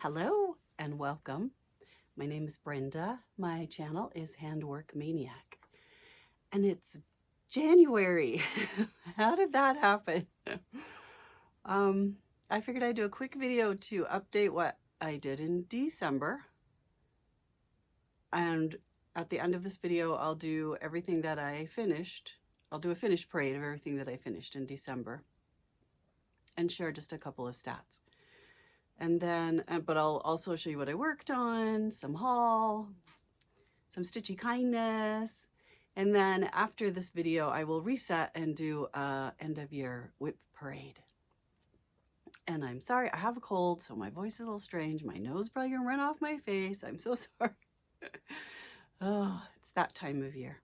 Hello and welcome. My name is Brenda. My channel is Handwork Maniac. And it's January. How did that happen? I figured I'd do a quick video to update what I did in December. And at the end of this video, I'll do everything that I finished. I'll do a finished parade of everything that I finished in December and share just a couple of stats. And then, but I'll also show you what I worked on, some haul, some stitchy kindness. And then after this video, I will reset and do a end of year whip parade. And I'm sorry, I have a cold, so my voice is a little strange. My nose probably gonna run off my face. I'm so sorry. Oh, it's that time of year.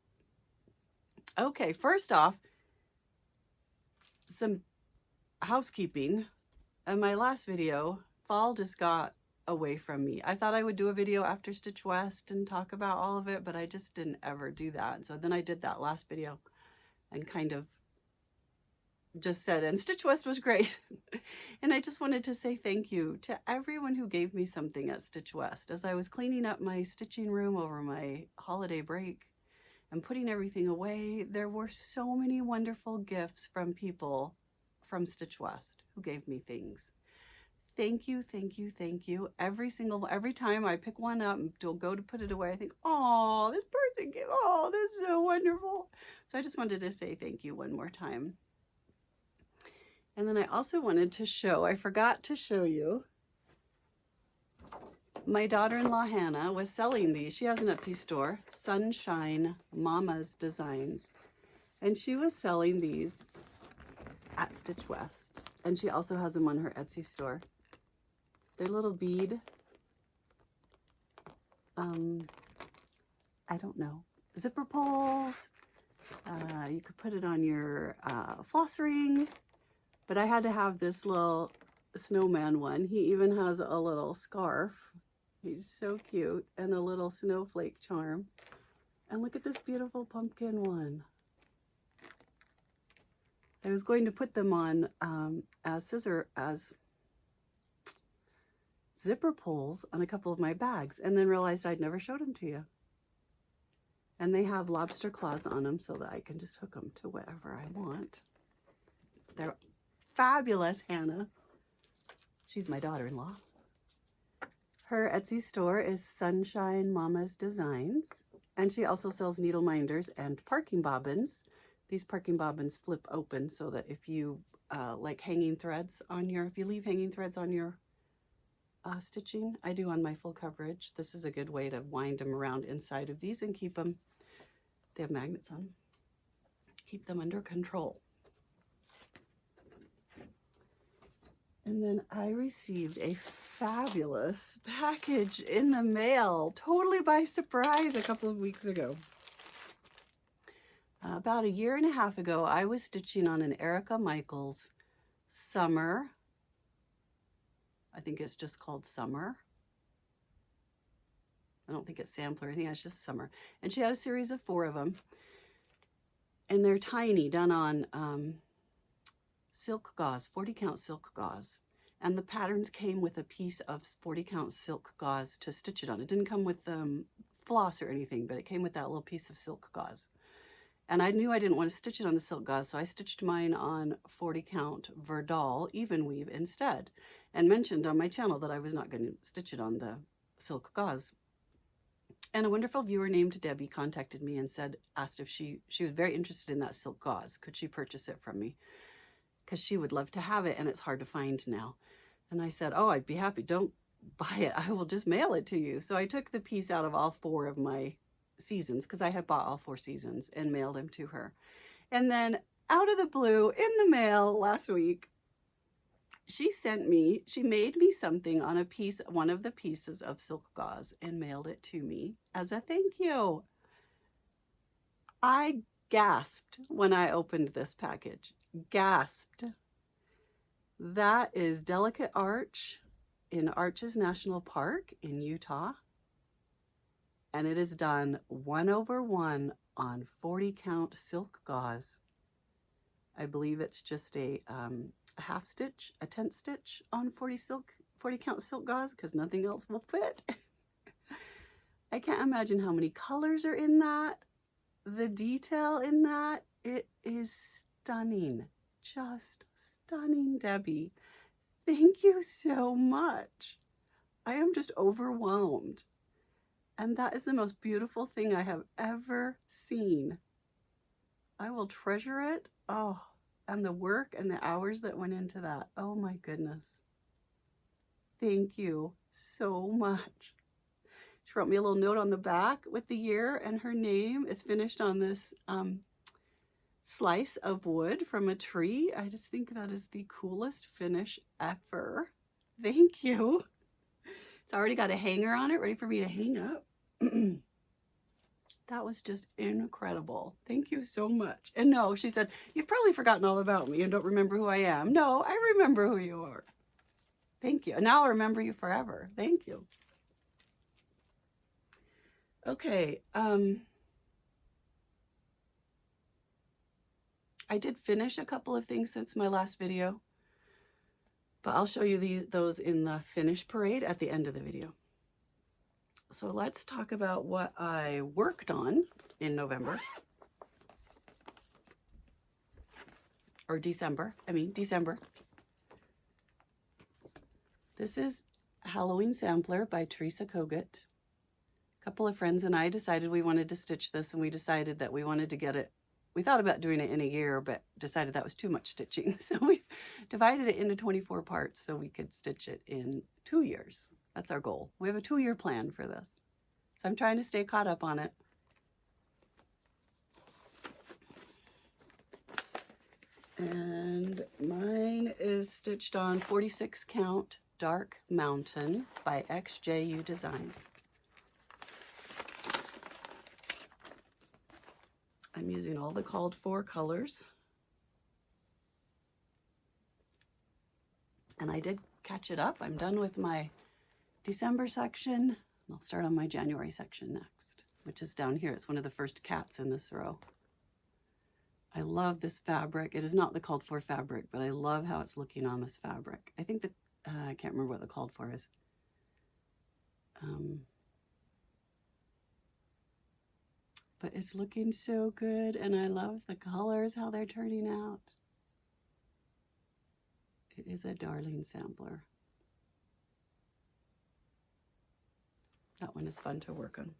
Okay, first off, some housekeeping. In my last video, fall just got away from me. I thought I would do a video after Stitch West and talk about all of it, but I just didn't ever do that. So then I did that last video and kind of just said, and Stitch West was great. And I just wanted to say thank you to everyone who gave me something at Stitch West. As I was cleaning up my stitching room over my holiday break and putting everything away, there were so many wonderful gifts from people from Stitch West who gave me things. Thank you, thank you, thank you. Every time I pick one up and go to put it away, I think, oh, this person gave, oh, this is so wonderful. So I just wanted to say thank you one more time. And then I also wanted to show, I forgot to show you, my daughter-in-law Hannah was selling these. She has an Etsy store, Sunshine Mama's Designs. And she was selling these at Stitch West. And she also has them on her Etsy store. They're little bead, I don't know, zipper pulls. You could put it on your floss ring, but I had to have this little snowman one. He even has a little scarf. He's so cute, and a little snowflake charm. And look at this beautiful pumpkin one. I was going to put them on as zipper pulls on a couple of my bags, and then realized I'd never showed them to you. And they have lobster claws on them so that I can just hook them to whatever I want. They're fabulous, Hannah. She's my daughter-in-law. Her Etsy store is Sunshine Mama's Designs, and she also sells needle minders and parking bobbins. These parking bobbins flip open so that if you like hanging threads on your, if you leave hanging threads on your stitching, I do on my full coverage, this is a good way to wind them around inside of these and keep them, they have magnets on them, keep them under control. And then I received a fabulous package in the mail, totally by surprise, a couple of weeks ago. About a year and a half ago, I was stitching on an Erica Michaels Summer. I think it's just called Summer. I don't think it's sampler. I think it's just Summer. And she had a series of 4 of them. And they're tiny, done on silk gauze, 40 count silk gauze. And the patterns came with a piece of 40 count silk gauze to stitch it on. It didn't come with floss or anything, but it came with that little piece of silk gauze. And I knew I didn't want to stitch it on the silk gauze, so I stitched mine on 40 count Verdal even weave instead, and mentioned on my channel that I was not going to stitch it on the silk gauze. And a wonderful viewer named Debbie contacted me and asked if she was very interested in that silk gauze. Could she purchase it from me? Because she would love to have it, and it's hard to find now. And I said, oh, I'd be happy. Don't buy it. I will just mail it to you. So I took the piece out of all 4 of my seasons, because I had bought all 4 seasons, and mailed them to her. And then out of the blue, in the mail last week, she made me something on one of the pieces of silk gauze and mailed it to me as a thank you. I gasped when I opened this package. Gasped. That is Delicate Arch in Arches National Park in Utah. And it is done 1/1 on 40 count silk gauze. I believe it's just a half stitch, a 10th stitch on 40 40 count silk gauze because nothing else will fit. I can't imagine how many colors are in that. The detail in that, it is stunning. Just stunning, Debbie. Thank you so much. I am just overwhelmed. And that is the most beautiful thing I have ever seen. I will treasure it. Oh, and the work and the hours that went into that. Oh my goodness. Thank you so much. She wrote me a little note on the back with the year and her name. It's finished on this slice of wood from a tree. I just think that is the coolest finish ever. Thank you. It's already got a hanger on it, ready for me to hang up. That was just incredible. Thank you so much. And no, she said, you've probably forgotten all about me and don't remember who I am. No, I remember who you are. Thank you. And now I'll remember you forever. Thank you. Okay. I did finish a couple of things since my last video, but I'll show you those in the finish parade at the end of the video. So let's talk about what I worked on in November. Or December. December. This is Halloween Sampler by Teresa Kogut. A couple of friends and I decided we wanted to stitch this, and we decided that we wanted to get it. We thought about doing it in a year, but decided that was too much stitching. So we divided it into 24 parts so we could stitch it in 2 years. That's our goal. We have a 2-year plan for this. So I'm trying to stay caught up on it. And mine is stitched on 46 count Dark Mountain by XJU Designs. I'm using all the called for colors. And I did catch it up. I'm done with my December section. I'll start on my January section next, which is down here. It's one of the first cats in this row. I love this fabric. It is not the called for fabric, but I love how it's looking on this fabric. I think that, I can't remember what the called for is. But it's looking so good, and I love the colors, how they're turning out. It is a darling sampler. That one is fun to work on.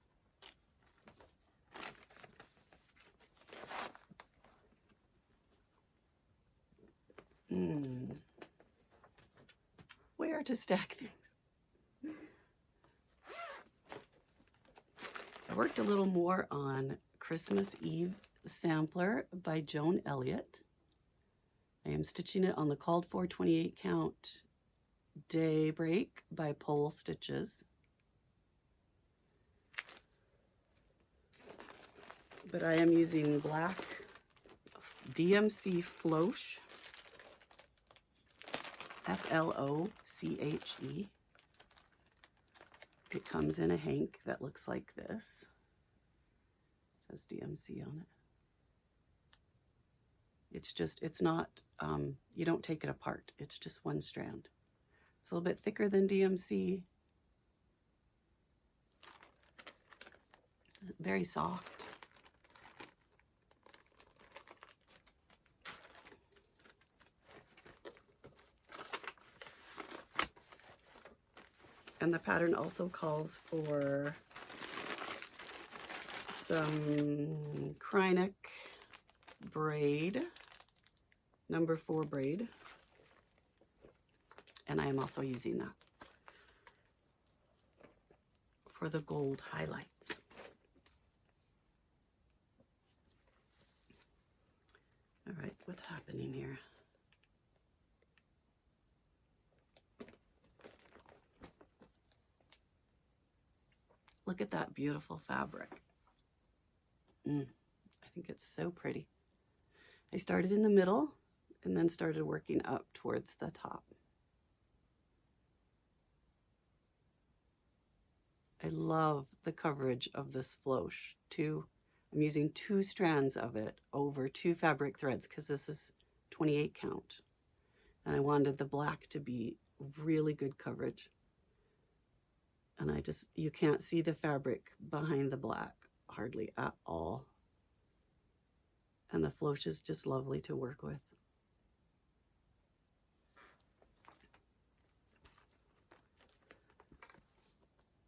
Where to stack things? I worked a little more on Christmas Eve Sampler by Joan Elliott. I am stitching it on the called for 28 count Daybreak by Polstitches. But I am using black DMC floche, Floche. It comes in a hank that looks like this. It says DMC on it. It's not, you don't take it apart. It's just one strand. It's a little bit thicker than DMC. Very soft. And the pattern also calls for some Krynic braid, number 4 braid. And I am also using that for the gold highlights. All right, what's happening here? Look at that beautiful fabric. I think it's so pretty. I started in the middle and then started working up towards the top. I love the coverage of this floche. I'm using 2 strands of it over 2 fabric threads because this is 28 count. And I wanted the black to be really good coverage. And you can't see the fabric behind the black hardly at all. And the floche is just lovely to work with.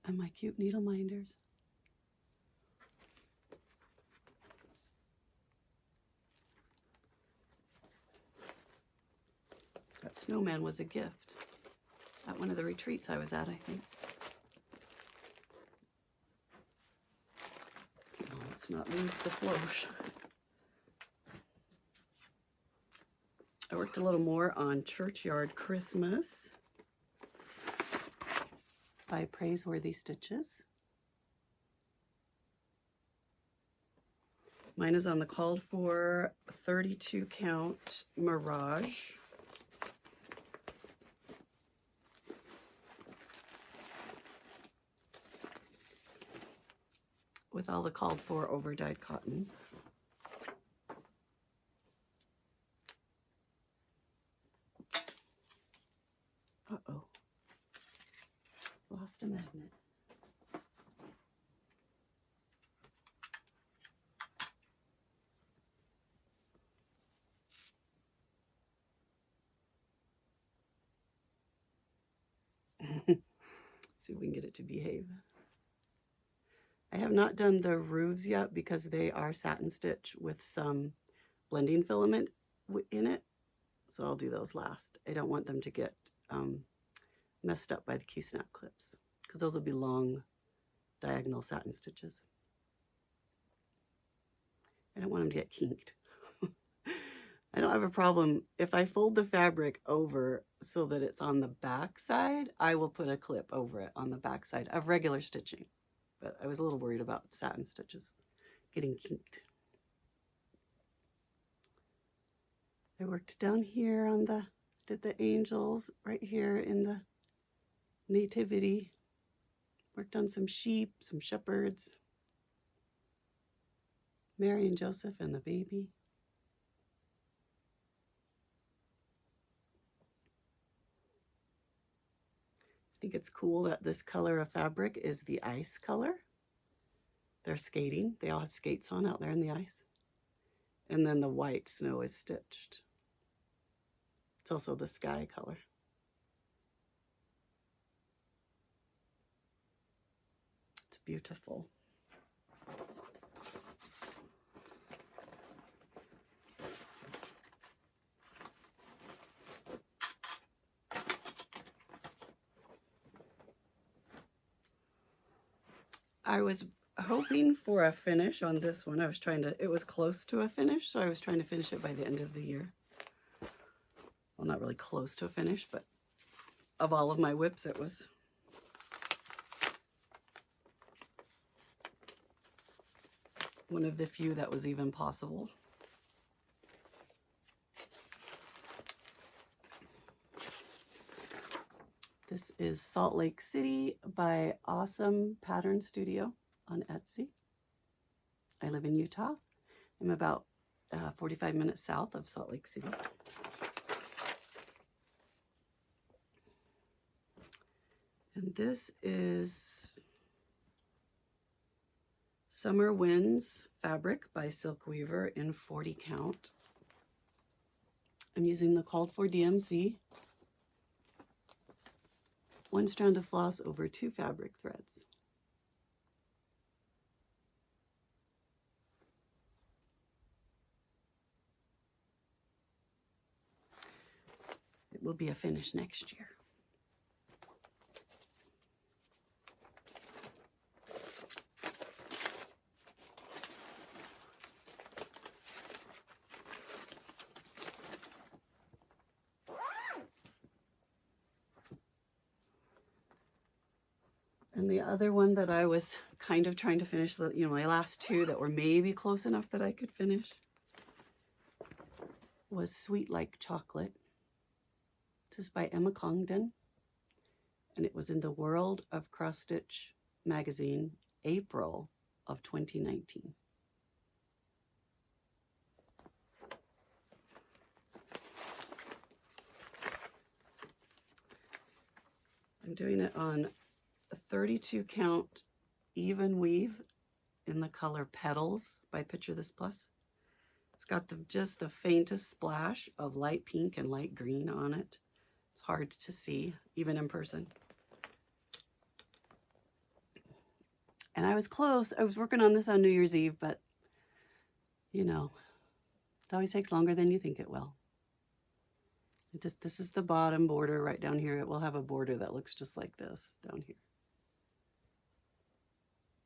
And my cute needle minders. That snowman was a gift at one of the retreats I was at, I think. Oh, let's not lose the floche. I worked a little more on Churchyard Christmas by Praiseworthy Stitches. Mine is on the called for 32 count Mirage. With all the called for over-dyed cottons. Uh-oh. Lost a magnet. See if we can get it to behave. I have not done the roofs yet because they are satin stitch with some blending filament in it. So I'll do those last. I don't want them to get messed up by the Q-snap clips because those will be long diagonal satin stitches. I don't want them to get kinked. I don't have a problem. If I fold the fabric over so that it's on the back side, I will put a clip over it on the back side of regular stitching. But I was a little worried about satin stitches getting kinked. I worked down here on did the angels right here in the nativity. Worked on some sheep, some shepherds. Mary and Joseph and the baby. I think it's cool that this color of fabric is the ice color. They're skating. They all have skates on out there in the ice. And then the white snow is stitched. It's also the sky color. It's beautiful. I was hoping for a finish on this one. It was close to a finish, so I was trying to finish it by the end of the year. Well, not really close to a finish, but of all of my whips, it was one of the few that was even possible. This is Salt Lake City by Awesome Pattern Studio on Etsy. I live in Utah. I'm about 45 minutes south of Salt Lake City. And this is Summer Winds fabric by Silk Weaver in 40 count. I'm using the called for DMC. 1 strand of floss over 2 fabric threads. It will be a finish next year. And the other one that I was kind of trying to finish, my last 2 that were maybe close enough that I could finish, was Sweet Like Chocolate. This is by Emma Congdon, and it was in the World of Cross Stitch magazine, April of 2019. I'm doing it on a 32 count even weave in the color Petals by Picture This Plus. It's got just the faintest splash of light pink and light green on it. It's hard to see, even in person. And I was close. I was working on this on New Year's Eve, but, you know, it always takes longer than you think it will. This is the bottom border right down here. It will have a border that looks just like this down here.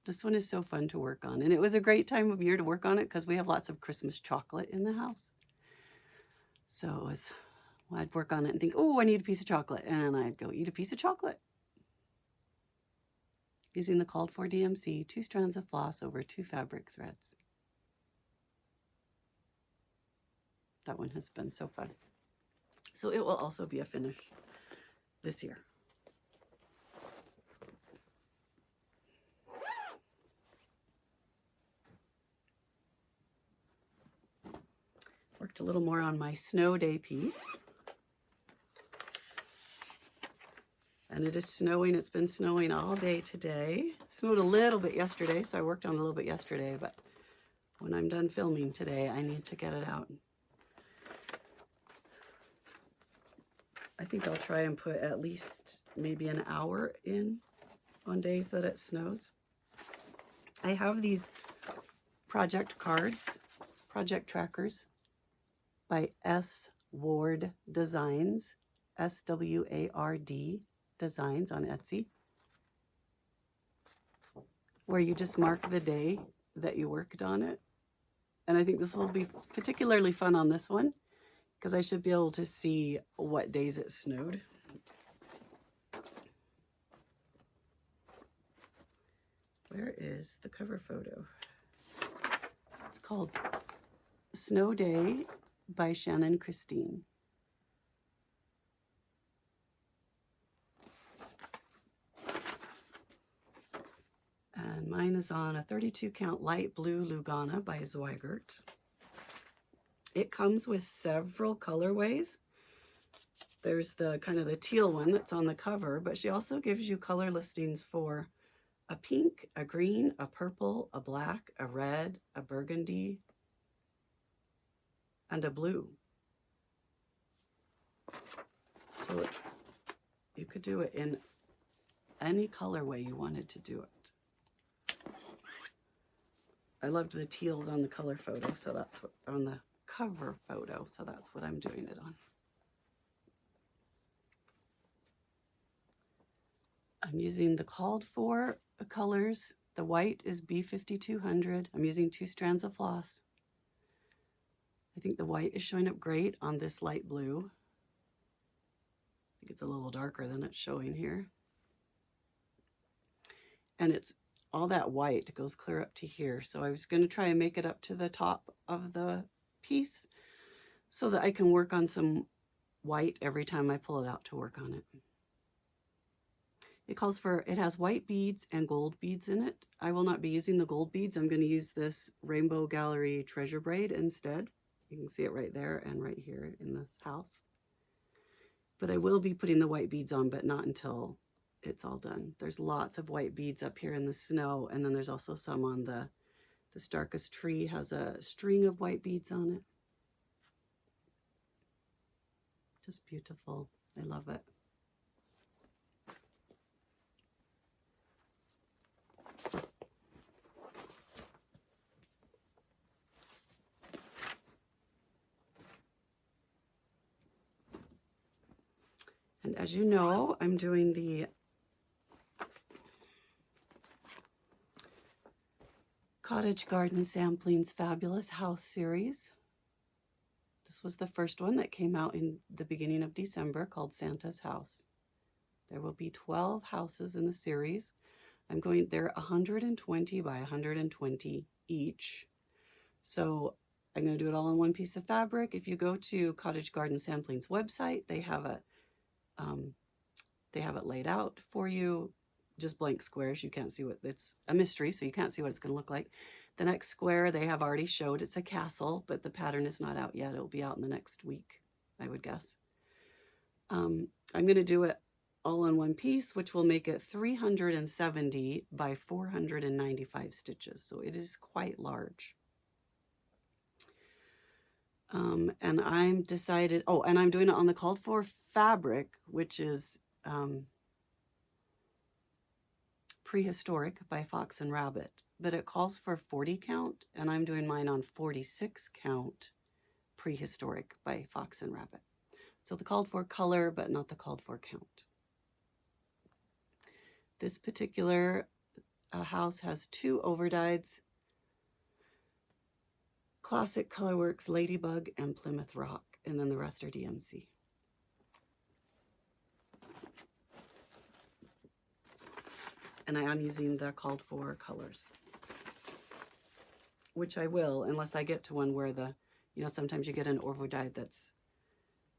This one is so fun to work on. And it was a great time of year to work on it because we have lots of Christmas chocolate in the house. So I'd work on it and think, oh, I need a piece of chocolate. And I'd go eat a piece of chocolate. Using the called for DMC, 2 strands of floss over 2 fabric threads. That one has been so fun. So it will also be a finish this year. Worked a little more on my snow day piece. And it is snowing. It's been snowing all day today. It snowed a little bit yesterday, so I worked on it a little bit yesterday, but when I'm done filming today, I need to get it out. I think I'll try and put at least maybe an hour in on days that it snows. I have these project cards, project trackers by S. Ward Designs, S-W-A-R-D Designs on Etsy, where you just mark the day that you worked on it. And I think this will be particularly fun on this one because I should be able to see what days it snowed. Where is the cover photo? It's called Snow Day by Shannon Christine. And mine is on a 32 count light blue Lugana by Zweigert. It comes with several colorways. There's the kind of the teal one that's on the cover, but she also gives you color listings for a pink, a green, a purple, a black, a red, a burgundy, and a blue. So you could do it in any colorway you wanted to do it. I loved the teals on the color photo, so that's what, on the cover photo, so that's what I'm doing it on. I'm using the called for colors. The white is B5200. I'm using 2 strands of floss. I think the white is showing up great on this light blue. I think it's a little darker than it's showing here. And it's all that white goes clear up to here. So I was going to try and make it up to the top of the piece so that I can work on some white every time I pull it out to work on it. It has white beads and gold beads in it. I will not be using the gold beads. I'm going to use this Rainbow Gallery treasure braid instead. You can see it right there and right here in this house. But I will be putting the white beads on, but not until it's all done. There's lots of white beads up here in the snow, and then there's also some on this darkest tree has a string of white beads on it. Just beautiful. I love it. And as you know, I'm doing the Cottage Garden Samplings Fabulous House series. This was the first one that came out in the beginning of December, called Santa's House. There will be 12 houses in the series. They're 120 by 120 each. So I'm going to do it all on one piece of fabric. If you go to Cottage Garden Samplings website, they have it laid out for you, just blank squares. You can't see what, it's a mystery, so you can't see what it's going to look like. The next square they have already showed, it's a castle, but the pattern is not out yet. It'll be out in the next week, I would guess. I'm going to do it all in one piece, which will make it 370 by 495 stitches. So it is quite large. And I'm decided, oh, and I'm doing it on the called for fabric, which is Prehistoric by Fox and Rabbit, but it calls for 40 count, and I'm doing mine on 46 count Prehistoric by Fox and Rabbit. So the called for color, but not the called for count. This particular house has 2 overdyes, Classic Colorworks Ladybug and Plymouth Rock, and then the rest are DMC. And I am using the called for colors, which I will, unless I get to one where the, you know, sometimes you get an overdyed that's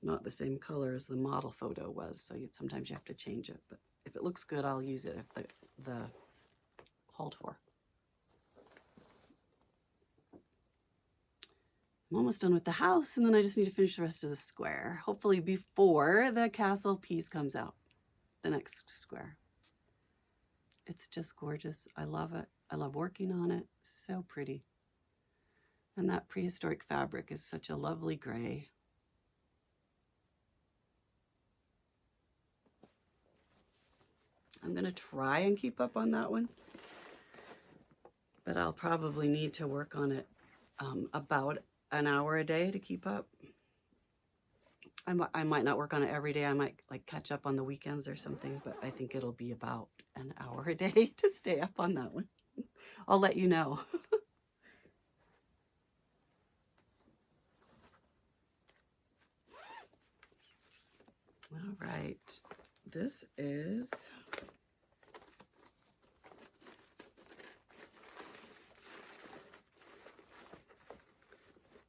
not the same color as the model photo was, so sometimes you have to change it. But if it looks good, I'll use it if the called for. I'm almost done with the house, and then I just need to finish the rest of the square, hopefully before the castle piece comes out, the next square. It's just gorgeous. I love it. I love working on it. So pretty. And that prehistoric fabric is such a lovely gray. I'm going to try and keep up on that one, but I'll probably need to work on it about an hour a day to keep up. I might not work on it every day. I might like catch up on the weekends or something, but I think it'll be about an hour a day to stay up on that one. I'll let you know. All right, this is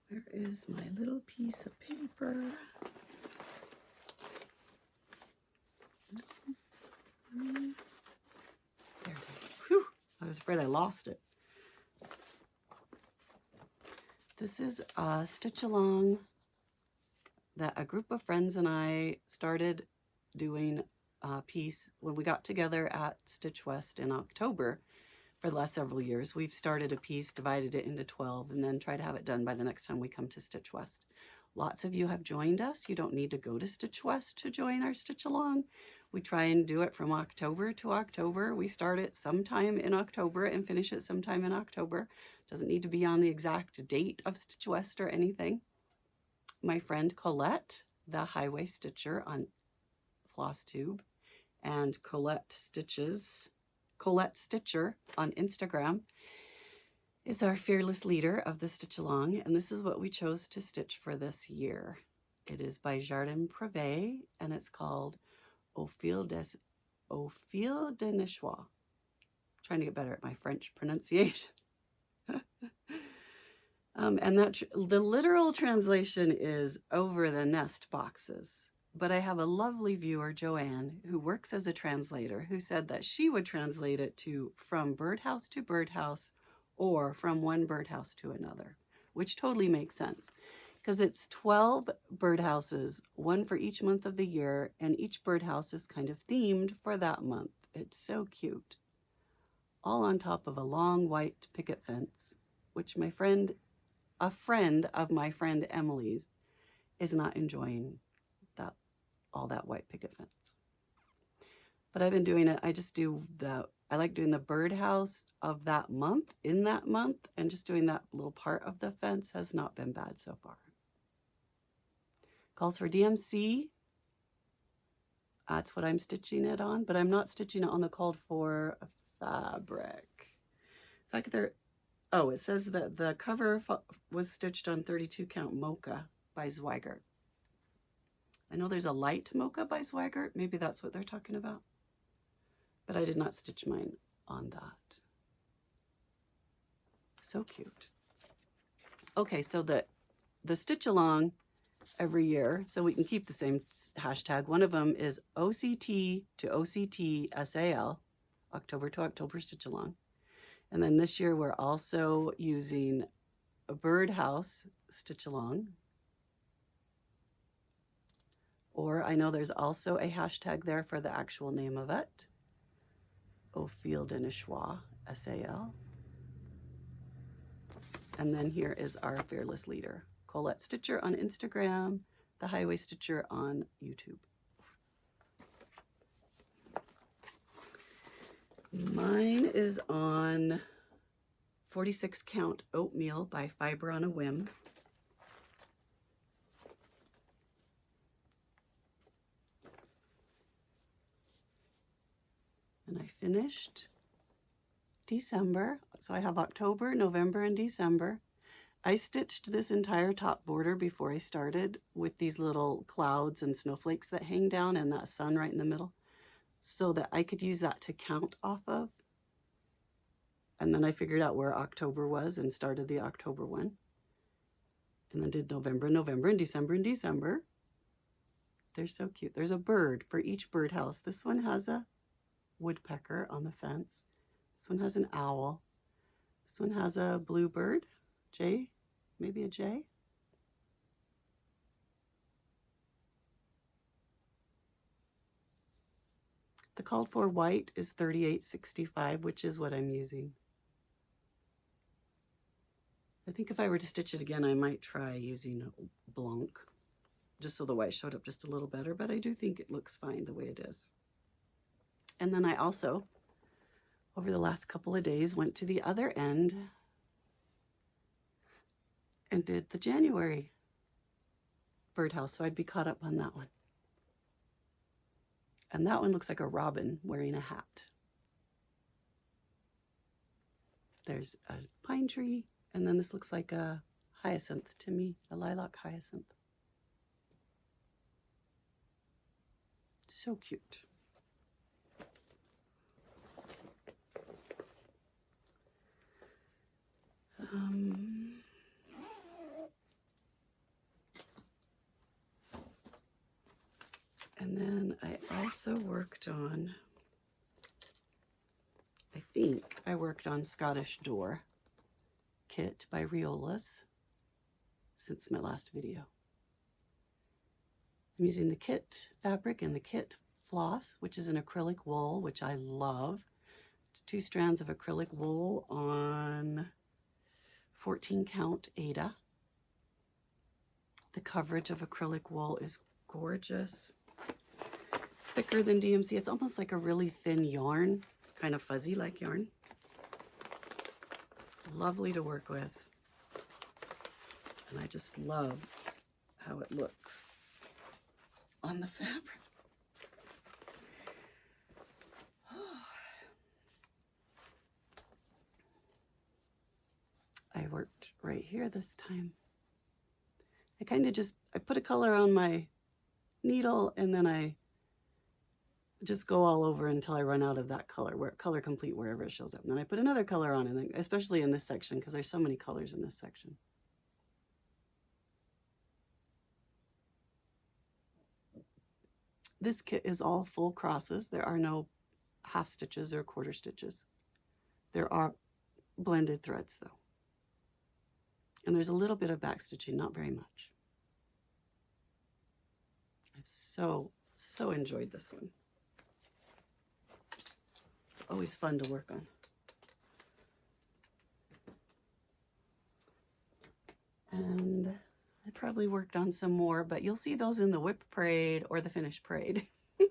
where is my little piece of paper? There it is. Whew, I was afraid I lost it. This is a stitch along that a group of friends and I started doing a piece when we got together at Stitch West in October. For the last several years, we've started a piece, divided it into 12, and then try to have it done by the next time we come to Stitch West. Lots of you have joined us. You don't need to go to Stitch West to join our Stitch Along. We try and do it from October to October. We start it sometime in October and finish it sometime in October. Doesn't need to be on the exact date of Stitch West or anything. My friend Colette, the Highway Stitcher on Flosstube, and Colette Stitcher on Instagram, is our fearless leader of the Stitch Along, and this is what we chose to stitch for this year. It is by Jardin Privé, and it's called Au fil de Nichois. Trying to get better at my French pronunciation. And that the literal translation is over the nest boxes. But I have a lovely viewer, Joanne, who works as a translator, who said that she would translate it to from birdhouse to birdhouse or from one birdhouse to another, which totally makes sense because it's 12 birdhouses, one for each month of the year, and each birdhouse is kind of themed for that month. It's so cute. All on top of a long white picket fence, which a friend of my friend Emily's is not enjoying all that white picket fence. But I've been doing it, I like doing the birdhouse of that month, in that month, and just doing that little part of the fence has not been bad so far. Calls for DMC. That's what I'm stitching it on, but I'm not stitching it on the called for fabric. In fact, it says that the cover was stitched on 32 count Mocha by Zweigart. I know there's a light Mocha by Zweigart. Maybe that's what they're talking about. But I did not stitch mine on that. So cute. Okay, so the stitch along every year, so we can keep the same hashtag. One of them is OCT to OCT SAL, October to October stitch along. And then this year we're also using a birdhouse stitch along, Or I know there's also a hashtag there for the actual name of it. Au fil de Nichois, S-A-L. And then here is our fearless leader, Colette Stitcher on Instagram, the Highway Stitcher on YouTube. Mine is on 46 Count Oatmeal by Fiber on a Whim. And I finished December. So I have October, November, and December. I stitched this entire top border before I started with these little clouds and snowflakes that hang down and that sun right in the middle, so that I could use that to count off of. And then I figured out where October was and started the October one. And then did November, November, and December, and December. They're so cute. There's a bird for each birdhouse. This one has a woodpecker on the fence. This one has an owl. This one has a bluebird, jay, maybe a jay. The called for white is 38.65, which is what I'm using. I think if I were to stitch it again, I might try using Blanc, just so the white showed up just a little better, but I do think it looks fine the way it is. And then I also, over the last couple of days, went to the other end and did the January birdhouse, so I'd be caught up on that one. And that one looks like a robin wearing a hat. There's a pine tree, and then this looks like a hyacinth to me, a lilac hyacinth. So cute. And then I also worked on, I think I worked on Scottish Door kit by Riolis since my last video. I'm using the kit fabric and the kit floss, which is an acrylic wool, which I love. It's 2 strands of acrylic wool on 14 count Aida. The coverage of acrylic wool is gorgeous. It's thicker than DMC. It's almost like a really thin yarn. It's kind of fuzzy like yarn. Lovely to work with. And I just love how it looks on the fabric. I worked right here this time. I kind of I put a color on my needle and then I just go all over until I run out of that color, color complete wherever it shows up. And then I put another color on, and then, especially in this section, because there's so many colors in this section. This kit is all full crosses. There are no half stitches or quarter stitches. There are blended threads though. And there's a little bit of back stitching, not very much. I've so enjoyed this one. It's always fun to work on. And I probably worked on some more, but you'll see those in the whip parade or the finished parade. I'm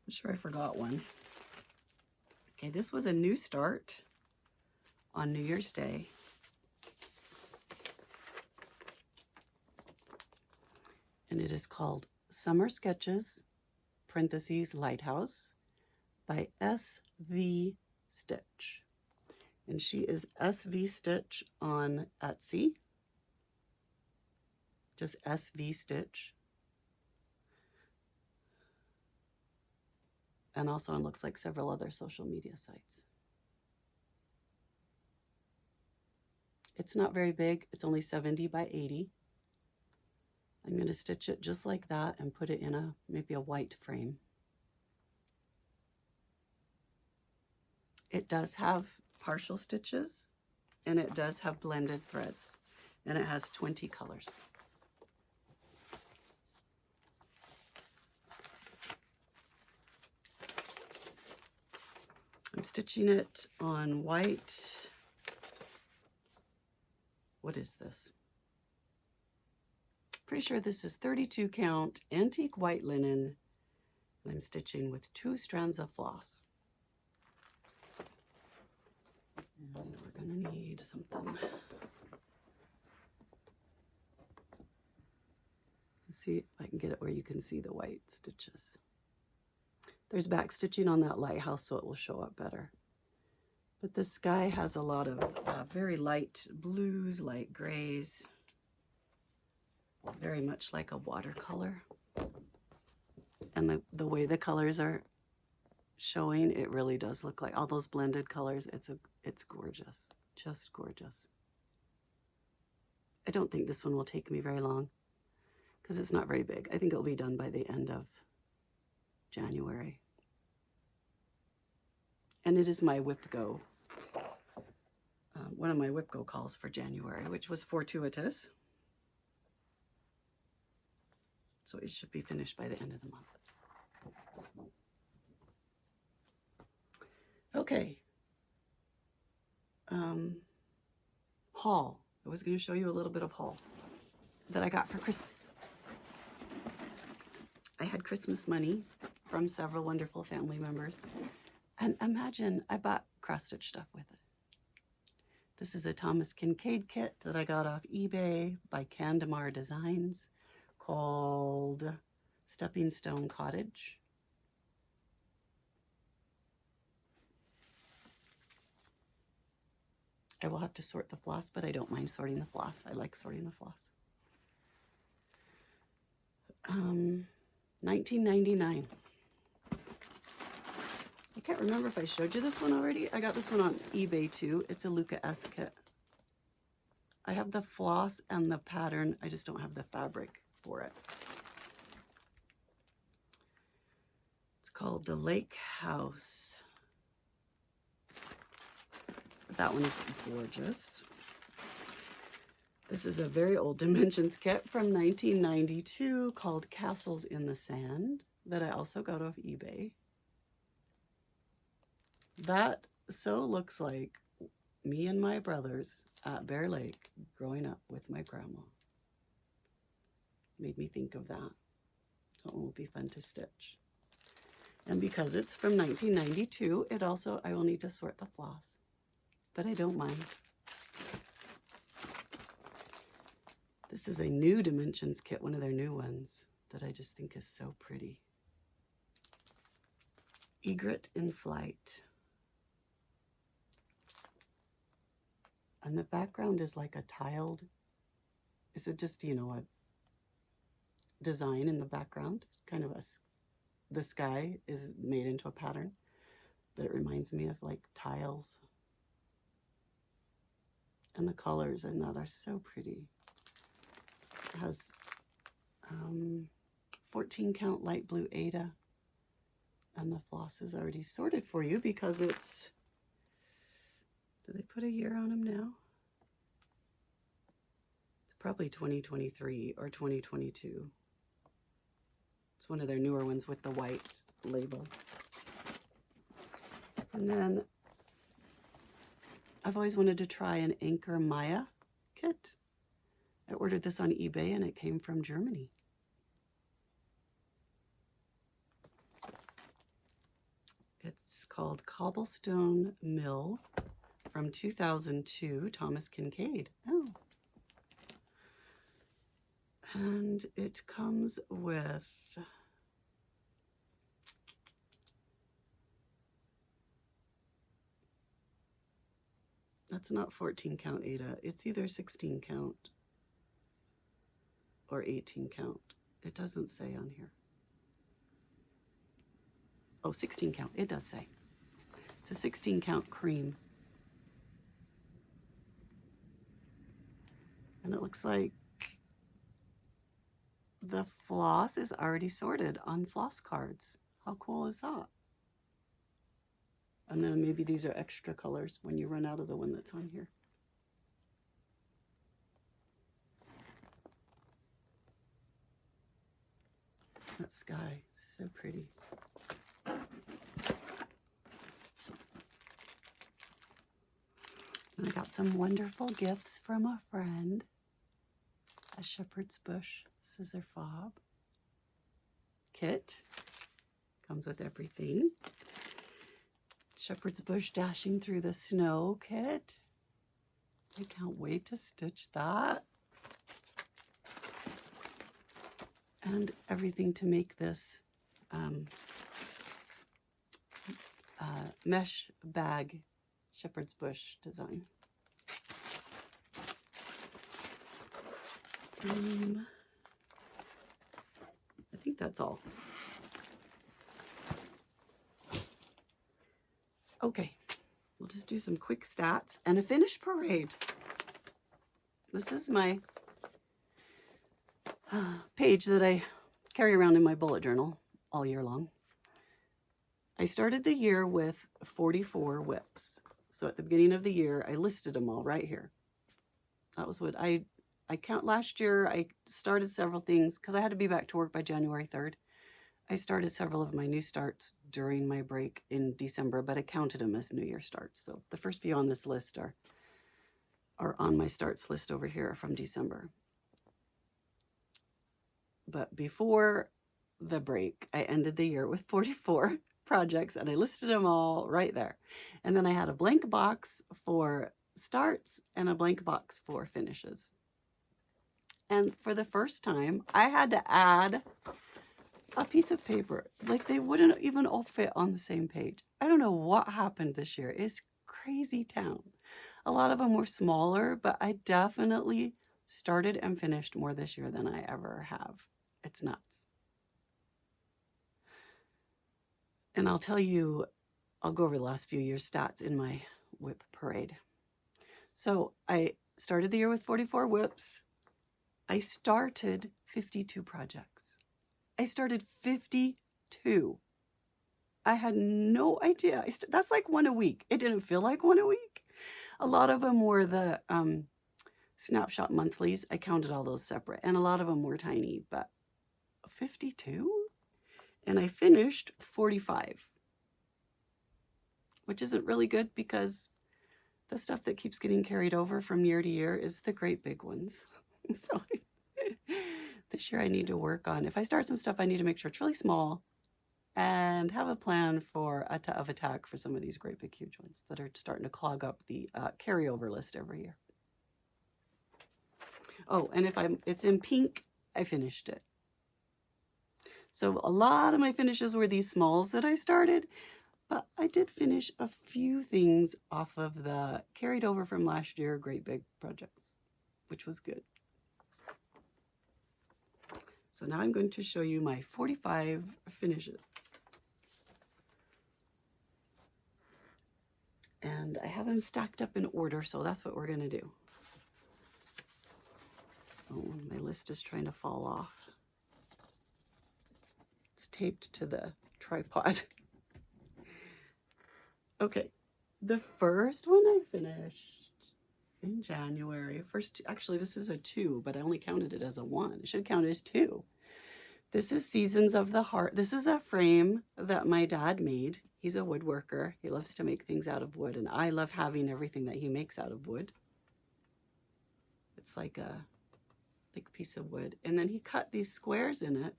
sure I forgot one. Okay, this was a new start on New Year's Day. And it is called Summer Sketches, parentheses, Lighthouse, by SVStitch. And she is SVStitch on Etsy. Just SVStitch. And also it looks like several other social media sites. It's not very big. It's only 70 by 80. I'm going to stitch it just like that and put it in maybe a white frame. It does have partial stitches and it does have blended threads, and it has 20 colors. I'm stitching it on white. What is this? Pretty sure this is 32 count antique white linen. And I'm stitching with 2 strands of floss. And we're gonna need something. Let's see if I can get it where you can see the white stitches. There's back stitching on that Lighthouse, so it will show up better. But the sky has a lot of very light blues, light grays, very much like a watercolor. And the way the colors are showing, it really does look like all those blended colors. It's gorgeous, just gorgeous. I don't think this one will take me very long because it's not very big. I think it'll be done by the end of January. And it is my whip go. One of my whip go calls for January, which was fortuitous. So it should be finished by the end of the month. Okay. Haul. I was going to show you a little bit of haul that I got for Christmas. I had Christmas money from several wonderful family members. And imagine, I bought cross-stitch stuff with it. This is a Thomas Kincaid kit that I got off eBay by Candamar Designs called Stepping Stone Cottage. I will have to sort the floss, but I don't mind sorting the floss. I like sorting the floss. $19.99. I can't remember if I showed you this one already. I got this one on eBay too. It's a Luca S kit. I have the floss and the pattern. I just don't have the fabric for it. It's called the Lake House. That one is gorgeous. This is a very old Dimensions kit from 1992 called Castles in the Sand that I also got off eBay. That so looks like me and my brothers at Bear Lake growing up with my grandma. Made me think of that. So it will be fun to stitch. And because it's from 1992, it also, I will need to sort the floss, but I don't mind. This is a new Dimensions kit, one of their new ones that I just think is so pretty. Egret in Flight. And the background is like a tiled, is it just, you know, a design in the background? Kind of the sky is made into a pattern, but it reminds me of like tiles. And the colors in that are so pretty. It has 14 count light blue Aida. And the floss is already sorted for you because it's, do they put a year on them now? It's probably 2023 or 2022. It's one of their newer ones with the white label. And then I've always wanted to try an Anchor Maya kit. I ordered this on eBay and it came from Germany. It's called Cobblestone Mill from 2002, Thomas Kincaid. Oh. And it comes with that's not 14 count Aida. It's either 16 count or 18 count. It doesn't say on here. Oh, 16 count. It does say. It's a 16 count cream. And it looks like the floss is already sorted on floss cards. How cool is that? And then maybe these are extra colors when you run out of the one that's on here. That sky is so pretty. And I got some wonderful gifts from a friend. A shepherd's bush scissor fob kit. Comes with everything. Shepherd's bush dashing through the snow kit. I can't wait to stitch that. And everything to make this mesh bag shepherd's bush design. I think that's all. Okay, we'll just do some quick stats and a finished parade. This is my page that I carry around in my bullet journal all year long. I started the year with 44 whips. So at the beginning of the year, I listed them all right here. That was what I count. Last year, I started several things because I had to be back to work by January 3rd. I started several of my new starts during my break in December, but I counted them as New Year starts. So the first few on this list are on my starts list over here from December. But before the break, I ended the year with 44 projects and I listed them all right there. And then I had a blank box for starts and a blank box for finishes. And for the first time, I had to add a piece of paper. Like they wouldn't even all fit on the same page. I don't know what happened this year. It's crazy town. A lot of them were smaller, but I definitely started and finished more this year than I ever have. It's nuts. And I'll tell you, I'll go over the last few years' stats in my whip parade. So I started the year with 44 whips. I started 52 projects. I started 52. I had no idea. That's like one a week. It didn't feel like one a week. A lot of them were the snapshot monthlies. I counted all those separate. And a lot of them were tiny, but 52? And I finished 45. Which isn't really good because the stuff that keeps getting carried over from year to year is the great big ones. So this year I need to work on, if I start some stuff, I need to make sure it's really small and have a plan for of attack for some of these great big huge ones that are starting to clog up the carryover list every year. Oh, and if it's in pink, I finished it. So a lot of my finishes were these smalls that I started, but I did finish a few things off of the carried over from last year great big projects, which was good. So now I'm going to show you my 45 finishes. And I have them stacked up in order, so that's what we're going to do. Oh, my list is trying to fall off. It's taped to the tripod. Okay, the first one I finished in January. Actually, this is a 2, but I only counted it as a 1. It should count as 2. This is Seasons of the Heart. This is a frame that my dad made. He's a woodworker. He loves to make things out of wood, and I love having everything that he makes out of wood. It's like a thick piece of wood. And then he cut these squares in it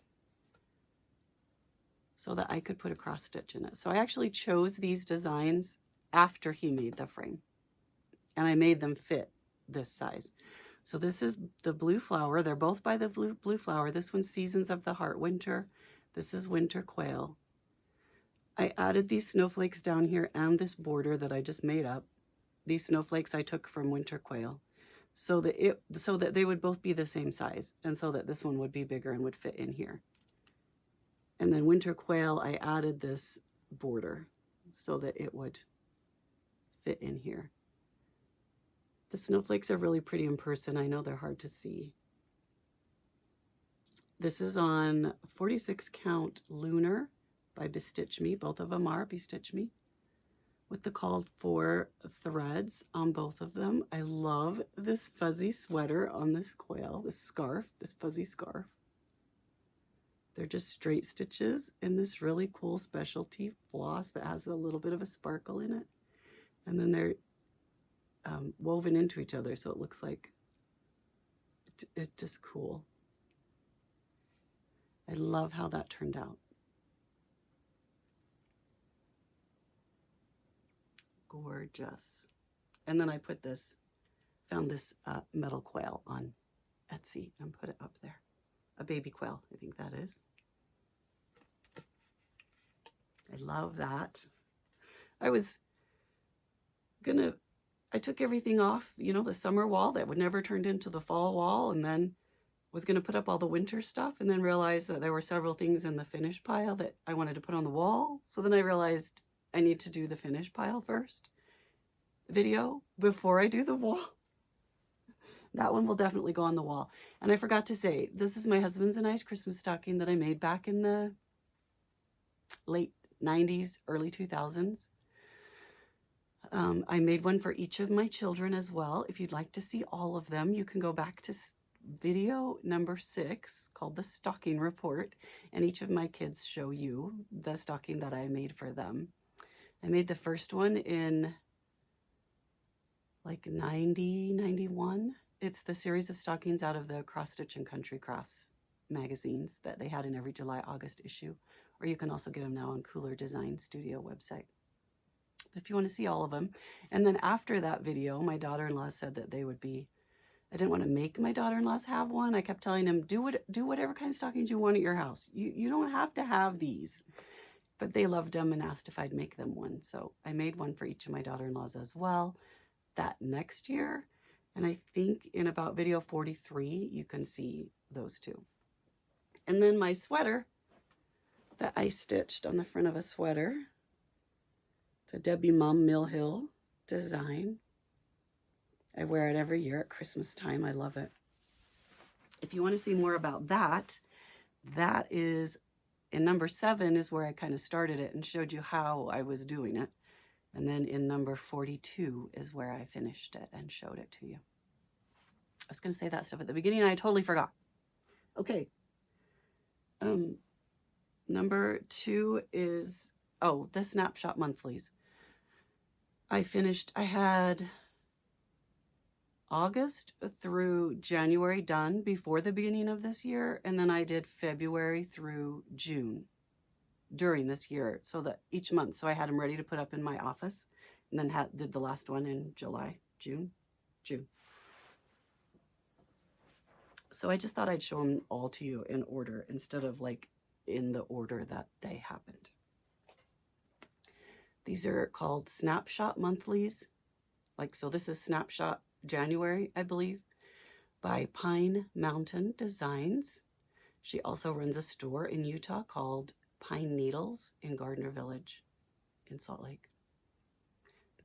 so that I could put a cross stitch in it. So I actually chose these designs after he made the frame. And I made them fit this size. So this is the blue flower. They're both by the blue flower. This one's Seasons of the Heart, winter. This is winter quail. I added these snowflakes down here and this border that I just made up. These snowflakes I took from winter quail so that they would both be the same size and so that this one would be bigger and would fit in here. And then winter quail, I added this border so that it would fit in here. The snowflakes are really pretty in person. I know they're hard to see. This is on 46 count Lunar by Bestitch Me. Both of them are Bestitch Me, with the called for threads on both of them. I love this fuzzy sweater on this quail, this scarf, this fuzzy scarf. They're just straight stitches in this really cool specialty floss that has a little bit of a sparkle in it. And then woven into each other, so it looks like it's just cool. I love how that turned out. Gorgeous. And then I put this, found this metal quail on Etsy and put it up there. A baby quail, I think that is. I love that. I took everything off, you know, the summer wall that would never turned into the fall wall, and then was going to put up all the winter stuff, and then realized that there were several things in the finish pile that I wanted to put on the wall. So then I realized I need to do the finish pile first video before I do the wall. That one will definitely go on the wall. And I forgot to say, this is my husband's and I's Christmas stocking that I made back in the late 90s, early 2000s. I made one for each of my children as well. If you'd like to see all of them, you can go back to video number 6 called the Stocking Report, and each of my kids show you the stocking that I made for them. I made the first one in like 90, 91. It's the series of stockings out of the Cross Stitch and Country Crafts magazines that they had in every July, August issue. Or you can also get them now on Cooler Design Studio website, if you want to see all of them. And then after that video, my daughter-in-law said that they would be, I didn't want to make my daughter-in-laws have one. I kept telling them, do whatever kind of stockings you want at your house. You don't have to have these. But they loved them and asked if I'd make them one. So I made one for each of my daughter-in-laws as well that next year. And I think in about video 43, you can see those two. And then my sweater that I stitched on the front of a sweater. It's a Debbie Mum Mill Hill design. I wear it every year at Christmas time. I love it. If you want to see more about that, that is in number 7 is where I kind of started it and showed you how I was doing it. And then in number 42 is where I finished it and showed it to you. I was going to say that stuff at the beginning and I totally forgot. Okay. Number 2 is, the Snapshot Monthlies. I had August through January done before the beginning of this year, and then I did February through June during this year, so that each month, so I had them ready to put up in my office, and then did the last one in July, June. So I just thought I'd show them all to you in order instead of like in the order that they happened. These are called Snapshot Monthlies. So this is Snapshot January, I believe, by Pine Mountain Designs. She also runs a store in Utah called Pine Needles in Gardner Village in Salt Lake.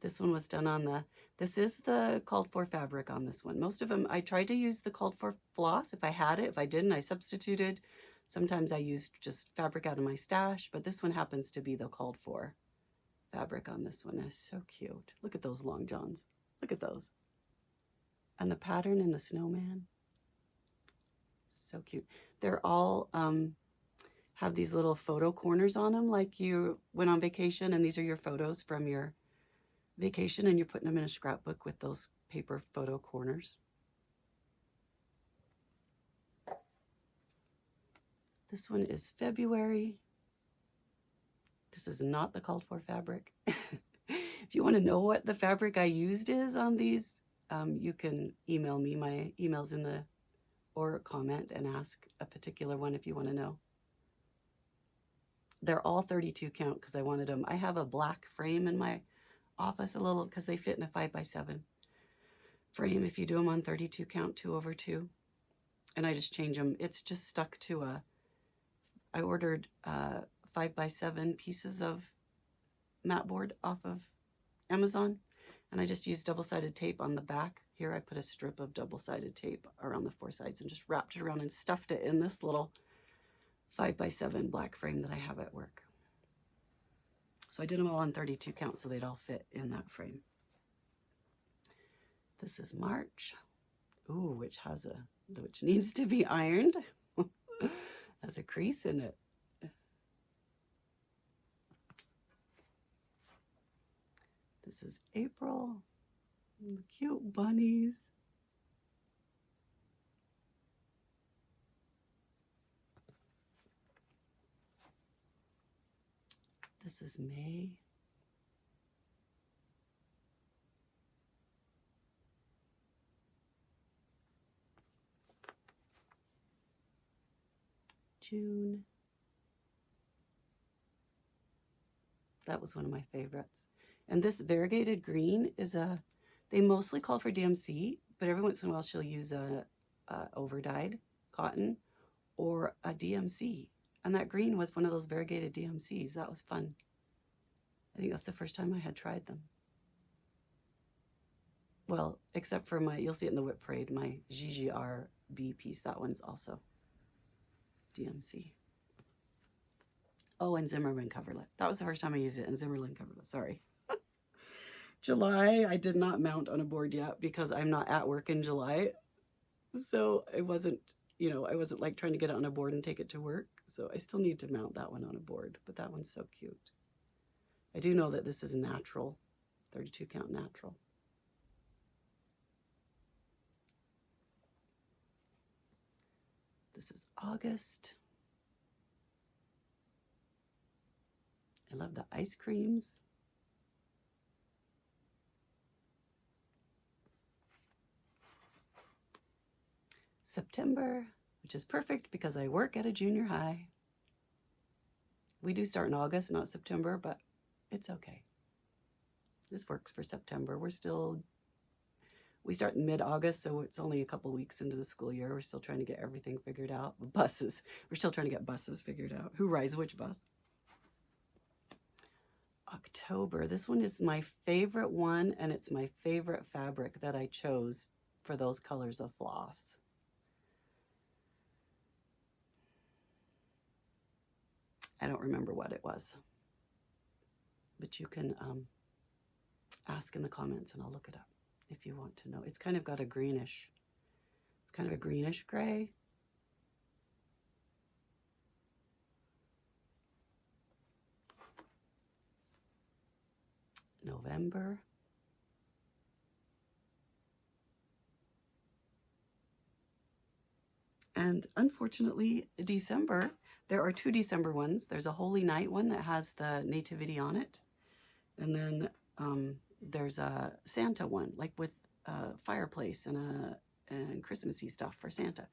This one was done on this is the called for fabric on this one. Most of them, I tried to use the called for floss if I had it. If I didn't, I substituted. Sometimes I used just fabric out of my stash, but this one happens to be the called for fabric on this one. It's so cute. Look at those long johns. Look at those. And the pattern in the snowman. So cute. They're all have these little photo corners on them, like you went on vacation and these are your photos from your vacation and you're putting them in a scrapbook with those paper photo corners. This one is February. This is not the called for fabric. If you want to know what the fabric I used is on these, you can email me. My email's in the, or comment and ask a particular one if you want to know. They're all 32 count because I wanted them. I have a black frame in my office a little because they fit in a 5x7 frame if you do them on 32 count 2/2. And I just change them. It's just stuck to I ordered 5x7 pieces of mat board off of Amazon, and I just used double-sided tape on the back. Here I put a strip of double-sided tape around the 4 sides and just wrapped it around and stuffed it in this little 5x7 black frame that I have at work. So I did them all on 32 count so they'd all fit in that frame. This is March. Ooh, which needs to be ironed. Has a crease in it. This is April. Cute bunnies. This is May. June. That was one of my favorites. And this variegated green is they mostly call for DMC, but every once in a while she'll use a overdyed cotton or a DMC. And that green was one of those variegated DMCs. That was fun. I think that's the first time I had tried them. Well, except for you'll see it in the Whip Parade, my GGRB piece. That one's also DMC. Oh, and Zimmerman coverlet. That was the first time I used it, and Zimmerman coverlet, sorry. July, I did not mount on a board yet because I'm not at work in July. So it wasn't, I wasn't like trying to get it on a board and take it to work. So I still need to mount that one on a board, but that one's so cute. I do know that this is natural, 32 count natural. This is August. I love the ice creams. September, which is perfect because I work at a junior high. We do start in August, not September, but it's okay. This works for September. We start in mid-August, so it's only a couple weeks into the school year. We're still trying to get everything figured out. Buses. We're still trying to get buses figured out. Who rides which bus? October. This one is my favorite one, and it's my favorite fabric that I chose for those colors of floss. I don't remember what it was, but you can ask in the comments and I'll look it up if you want to know. It's kind of got a greenish, it's kind of a greenish gray. November. And unfortunately, December, there are two December ones. There's a Holy Night one that has the Nativity on it. And then there's a Santa one, like with a fireplace and Christmassy stuff for Santa.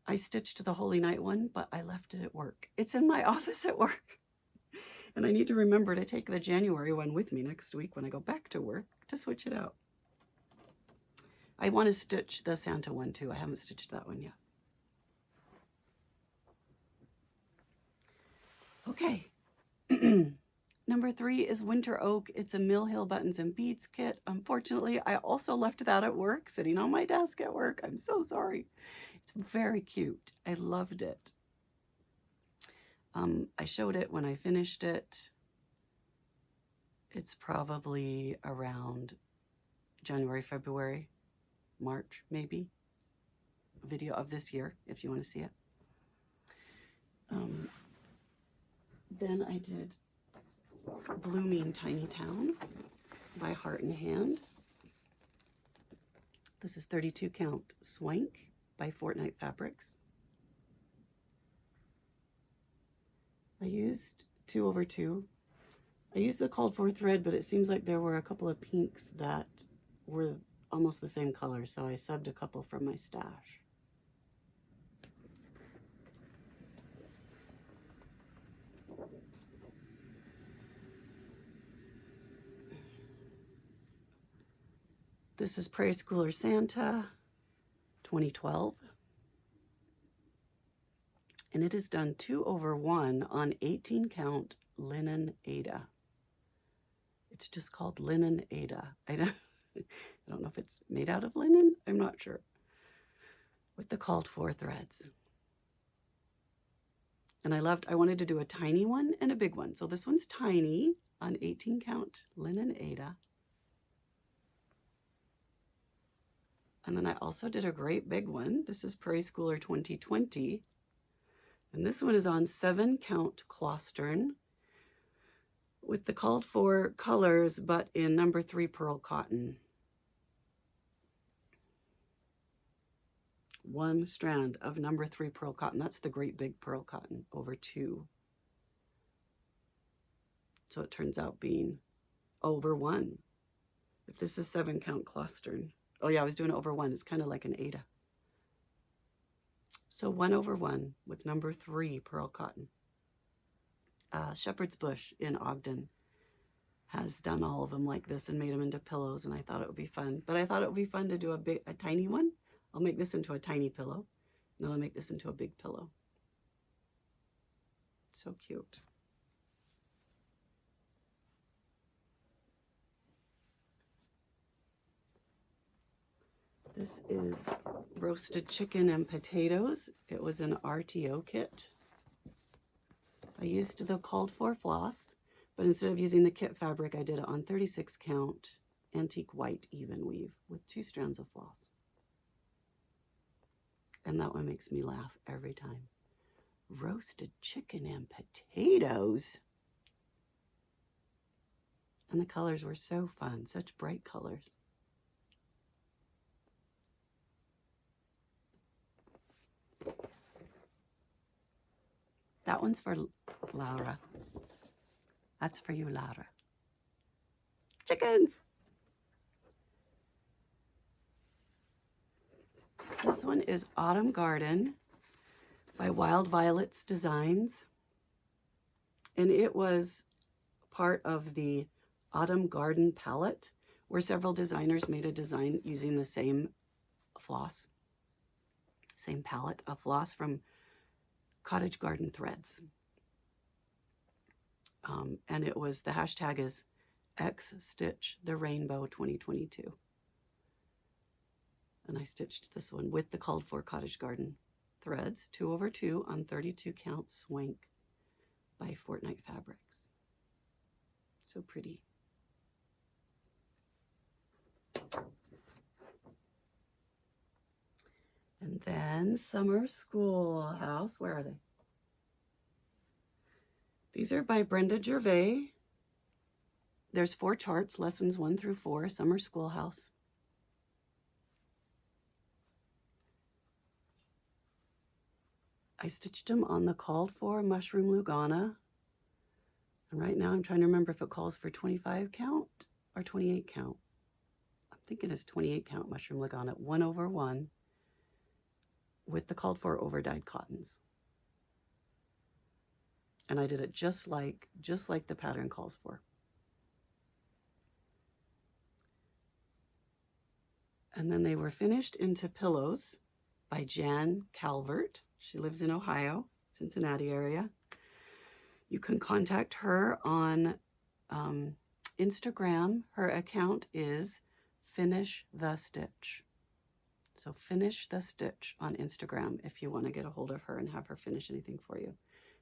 I stitched the Holy Night one, but I left it at work. It's in my office at work. And I need to remember to take the January one with me next week when I go back to work to switch it out. I want to stitch the Santa one too. I haven't stitched that one yet. Okay. Number 3 is Winter Oak. It's a Mill Hill Buttons and Beads kit. Unfortunately, I also left that at work, sitting on my desk at work. I'm so sorry. It's very cute. I loved it. I showed it when I finished it. It's probably around January, February, March, maybe. A video of this year, if you want to see it. Then I did Blooming Tiny Town by Heart and Hand. This is 32 count Swank by Fortnite Fabrics. I used 2/2. I used the called for thread, but it seems like there were a couple of pinks that were almost the same color, so I subbed a couple from my stash. This is Prairie Schooler Santa 2012. And it is done 2/1 on 18 count linen Aida. It's just called linen Aida. I don't know if it's made out of linen. I'm not sure. With the called for threads. And I wanted to do a tiny one and a big one. So this one's tiny on 18 count linen Aida. And then I also did a great big one. This is Prairie Schooler 2020. And this one is on 7 count Clostern with the called for colors, but in number 3 pearl cotton. 1 strand of number 3 pearl cotton. That's the great big pearl cotton over 2. So it turns out being over 1. If this is 7 count clustern. Oh yeah, I was doing it over 1. It's kind of like an Aida. So 1 over 1 with number 3 pearl cotton. Shepherd's Bush in Ogden has done all of them like this and made them into pillows, and I thought it would be fun. But I thought it would be fun to do a tiny one. I'll make this into a tiny pillow, and then I'll make this into a big pillow. So cute. This is roasted chicken and potatoes. It was an RTO kit. I used the called for floss, but instead of using the kit fabric, I did it on 36 count antique white even weave with 2 strands of floss. And that one makes me laugh every time. Roasted chicken and potatoes. And the colors were so fun, such bright colors. That one's for Laura. That's for you, Laura. Chickens! This one is Autumn Garden by Wild Violets Designs. And it was part of the Autumn Garden palette, where several designers made a design using the same floss, same palette of floss from Cottage Garden Threads. And it was, the hashtag is SVStitch the Rainbow 2022. And I stitched this one with the called for Cottage Garden threads, 2 over 2 on 32 count swank by Fortnite Fabrics. So pretty. And then Summer Schoolhouse. Where are they? These are by Brenda Gervais. There's 4 charts, lessons 1 through 4, Summer Schoolhouse. I stitched them on the called for Mushroom Lugana. And right now I'm trying to remember if it calls for 25 count or 28 count. I'm thinking it's 28 count Mushroom Lugana, 1 over 1 with the called for over dyed cottons. And I did it just like the pattern calls for. And then they were finished into pillows by Jan Calvert. She lives in Ohio, Cincinnati area. You can contact her on Instagram. Her account is Finish the Stitch. So Finish the Stitch on Instagram if you want to get a hold of her and have her finish anything for you.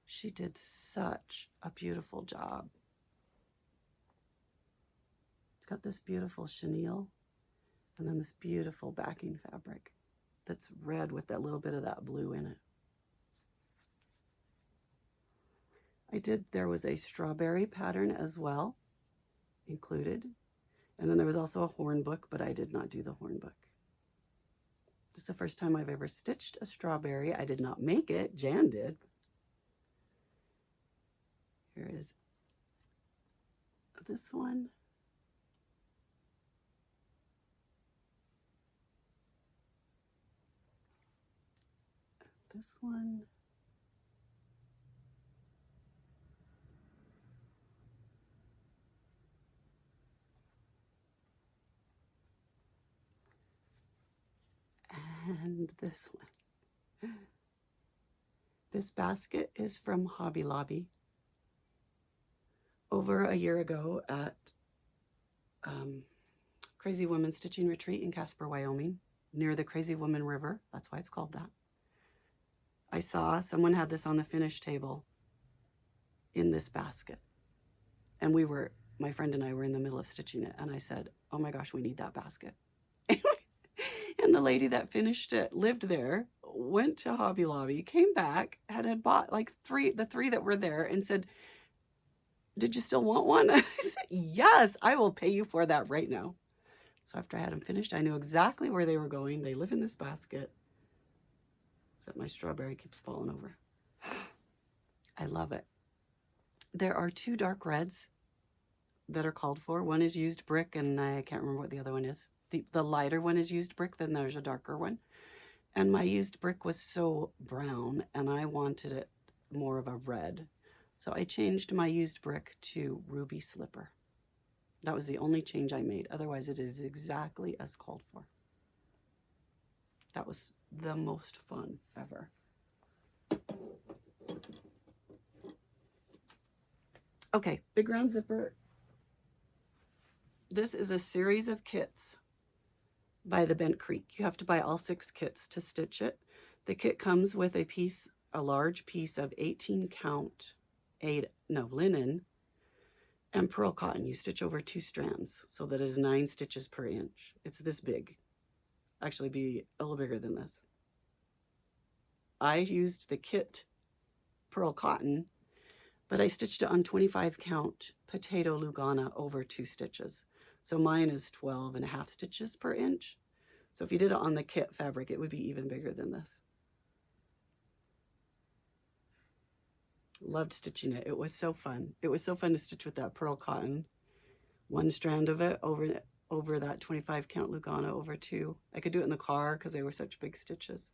She did such a beautiful job. It's got this beautiful chenille and then this beautiful backing fabric that's red with that little bit of that blue in it. There was a strawberry pattern as well included. And then there was also a horn book, but I did not do the horn book. This is the first time I've ever stitched a strawberry. I did not make it, Jan did. Here is this one. This one. And this one. This basket is from Hobby Lobby. Over a year ago at Crazy Woman Stitching Retreat in Casper, Wyoming, near the Crazy Woman River. That's why it's called that. I saw someone had this on the finish table in this basket. And my friend and I were in the middle of stitching it. And I said, oh my gosh, we need that basket. And the lady that finished it lived there, went to Hobby Lobby, came back, had bought like the three that were there and said, did you still want one? I said, yes, I will pay you for that right now. So after I had them finished, I knew exactly where they were going. They live in this basket. Except my strawberry keeps falling over. I love it. There are 2 dark reds that are called for. One is used brick, and I can't remember what the other one is. The lighter one is used brick, then there's a darker one. And my used brick was so brown, and I wanted it more of a red. So I changed my used brick to ruby slipper. That was the only change I made. Otherwise, it is exactly as called for. That was the most fun ever. Okay, big round zipper. This is a series of kits by the Bent Creek. You have to buy all 6 kits to stitch it. The kit comes with a large piece of 18 count linen and pearl cotton. You stitch over 2 strands so that it is 9 stitches per inch. It's this big. Actually be a little bigger than this. I used the kit pearl cotton, but I stitched it on 25 count potato Lugana over 2 stitches. So mine is 12.5 stitches per inch. So if you did it on the kit fabric, it would be even bigger than this. Loved stitching it. It was so fun. It was so fun to stitch with that pearl cotton. 1 strand of it over that 25 count Lugana over 2. I could do it in the car because they were such big stitches.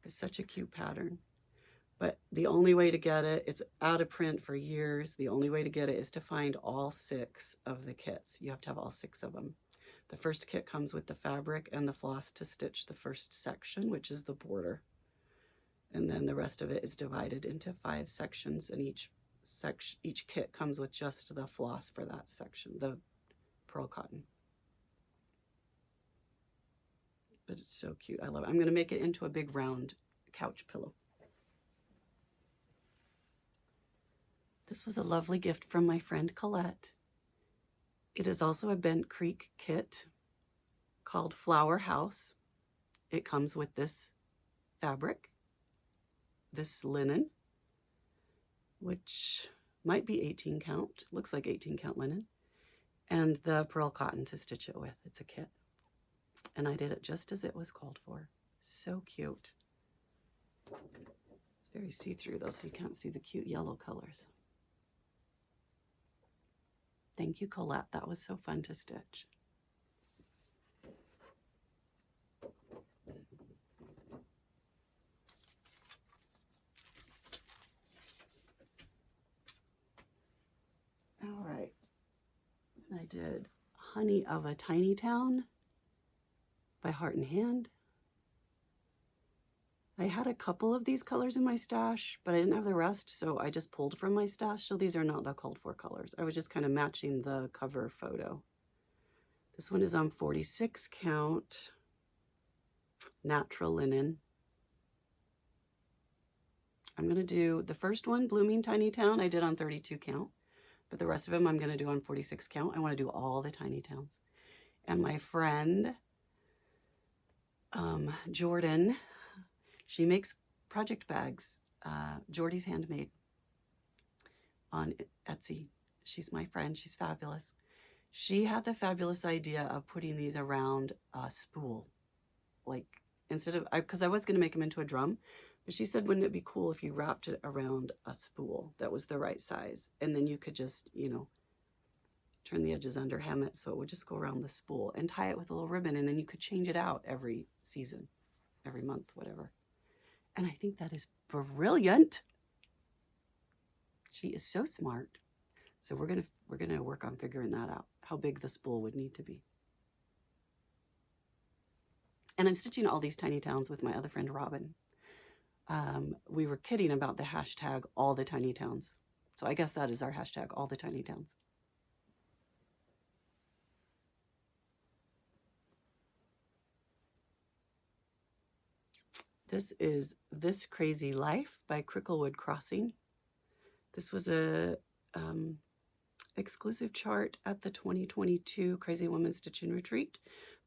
It's such a cute pattern. But the only way to get it, it's out of print for years. The only way to get it is to find all 6 of the kits. You have to have all 6 of them. The first kit comes with the fabric and the floss to stitch the first section, which is the border. And then the rest of it is divided into 5 sections, and each kit comes with just the floss for that section, the pearl cotton. But it's so cute. I love it. I'm going to make it into a big round couch pillow. This was a lovely gift from my friend Colette. It is also a Bent Creek kit called Flower House. It comes with this fabric, this linen, which might be 18 count, looks like 18 count linen, and the pearl cotton to stitch it with. It's a kit. And I did it just as it was called for. So cute. It's very see-through though, so you can't see the cute yellow colors. Thank you, Colette. That was so fun to stitch. All right. And I did Honey of a Tiny Town by Heart and Hand. I had a couple of these colors in my stash, but I didn't have the rest, so I just pulled from my stash. So these are not the called for colors. I was just kind of matching the cover photo. This one is on 46 count, natural linen. I'm going to do the first one, Blooming Tiny Town, I did on 32 count, but the rest of them I'm going to do on 46 count. I want to do all the tiny towns. And my friend, Jordan, she makes project bags, Jordy's Handmade, on Etsy. She's my friend. She's fabulous. She had the fabulous idea of putting these around a spool. Like, instead of, because I was going to make them into a drum, but she said, wouldn't it be cool if you wrapped it around a spool that was the right size? And then you could just, you know, turn the edges under, hem it, so it would just go around the spool, and tie it with a little ribbon, and then you could change it out every season, every month, whatever. And I think that is brilliant. She is so smart. So we're gonna work on figuring that out, how big the spool would need to be. And I'm stitching all these tiny towns with my other friend Robin. We were kidding about the hashtag all the tiny towns. So I guess that is our hashtag, all the tiny towns. This is This Crazy Life by Cricklewood Crossing. This was a exclusive chart at the 2022 Crazy Woman Stitching Retreat,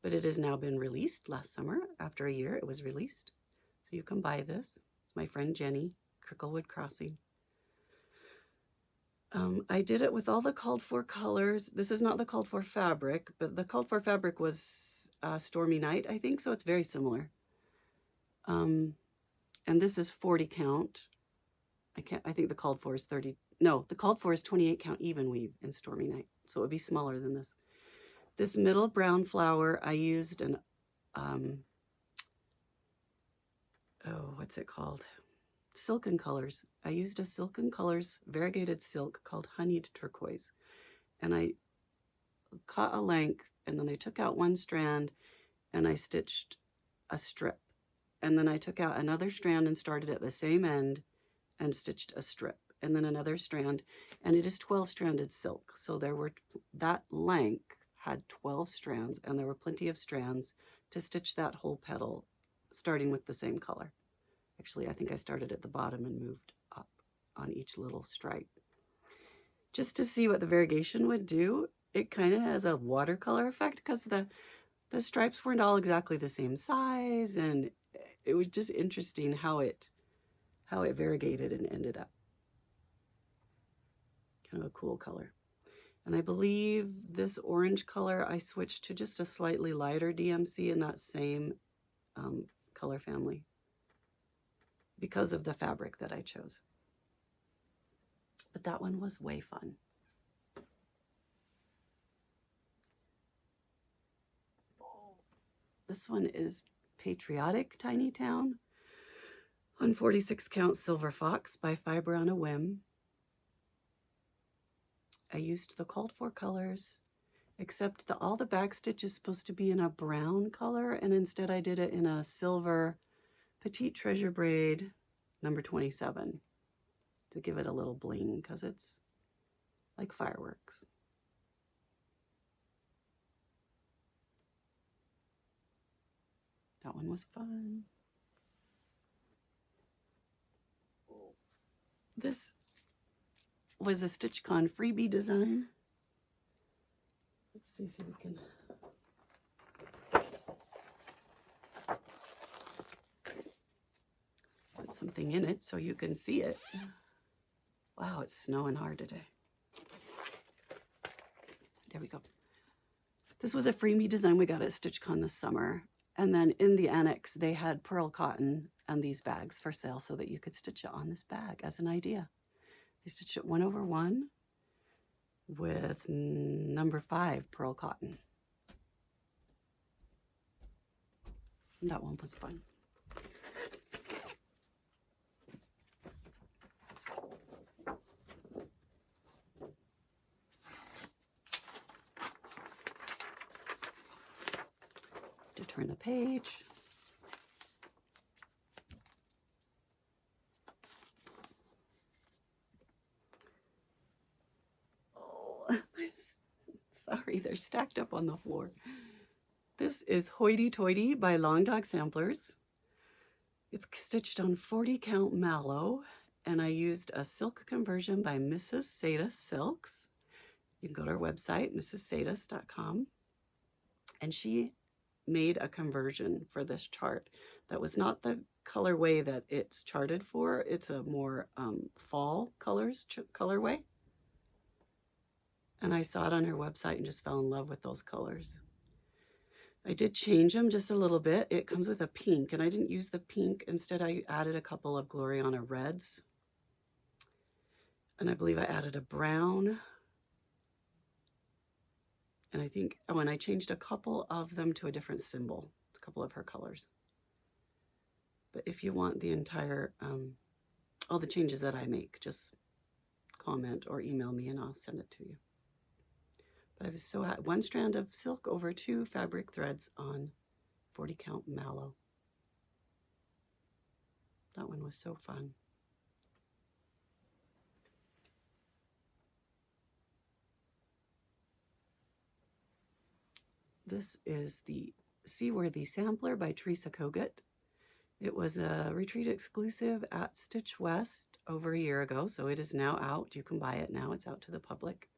but it has now been released last summer. After a year, it was released. So you can buy this. It's my friend Jenny, Cricklewood Crossing. I did it with all the called for colors. This is not the called for fabric, but the called for fabric was Stormy Night, I think, so it's very similar. And this is 40 count. I think the called for is 30. No, the called for is 28 count even weave in Stormy Night. So it would be smaller than this. This middle brown flower, I used an, oh, what's it called? Silken Colors. I used a Silken Colors variegated silk called Honeyed Turquoise. And I cut a length, and then I took out one strand and I stitched a strip. And then I took out another strand and started at the same end and stitched a strip. And then another strand, and it is 12 stranded silk. So there were, that length had 12 strands, and there were plenty of strands to stitch that whole petal, starting with the same color. Actually, I think I started at the bottom and moved up on each little stripe. Just to see what the variegation would do, it kind of has a watercolor effect because the stripes weren't all exactly the same size, and it was just interesting how it variegated and ended up. Kind of a cool color. And I believe this orange color I switched to just a slightly lighter DMC in that same color family because of the fabric that I chose. But that one was way fun. This one is Patriotic Tiny Town on 46 count Silver Fox by Fiber on a Whim. I used the called for colors, except all the back stitch is supposed to be in a brown color, and instead I did it in a silver Petite Treasure braid number 27 to give it a little bling because it's like fireworks. That one was fun. This was a StitchCon freebie design. Let's see if we can. Put something in it so you can see it. Wow, it's snowing hard today. There we go. This was a freebie design we got at StitchCon this summer. And then in the annex, they had pearl cotton and these bags for sale so that you could stitch it on this bag as an idea. I stitched it 1/1 with number 5 pearl cotton. And that one was fun. To turn the page. Sorry, they're stacked up on the floor. This is Hoity Toity by Long Dog Samplers. It's stitched on 40 count mallow, and I used a silk conversion by Mrs. Sadis Silks. You can go to our website, mrssadis.com, and she made a conversion for this chart that was not the colorway that it's charted for. It's a more fall colorway. And I saw it on her website and just fell in love with those colors. I did change them just a little bit. It comes with a pink, and I didn't use the pink. Instead, I added a couple of Gloriana reds. And I believe I added a brown. And I think, oh, and I changed a couple of them to a different symbol, a couple of her colors. But if you want the entire, all the changes that I make, just comment or email me and I'll send it to you. But I was so happy. 1 strand of silk over 2 fabric threads on 40 count mallow. That one was so fun. This is the Seaworthy Sampler by Teresa Kogut. It was a retreat exclusive at Stitch West over a year ago, so it is now out. You can buy it now. It's out to the public.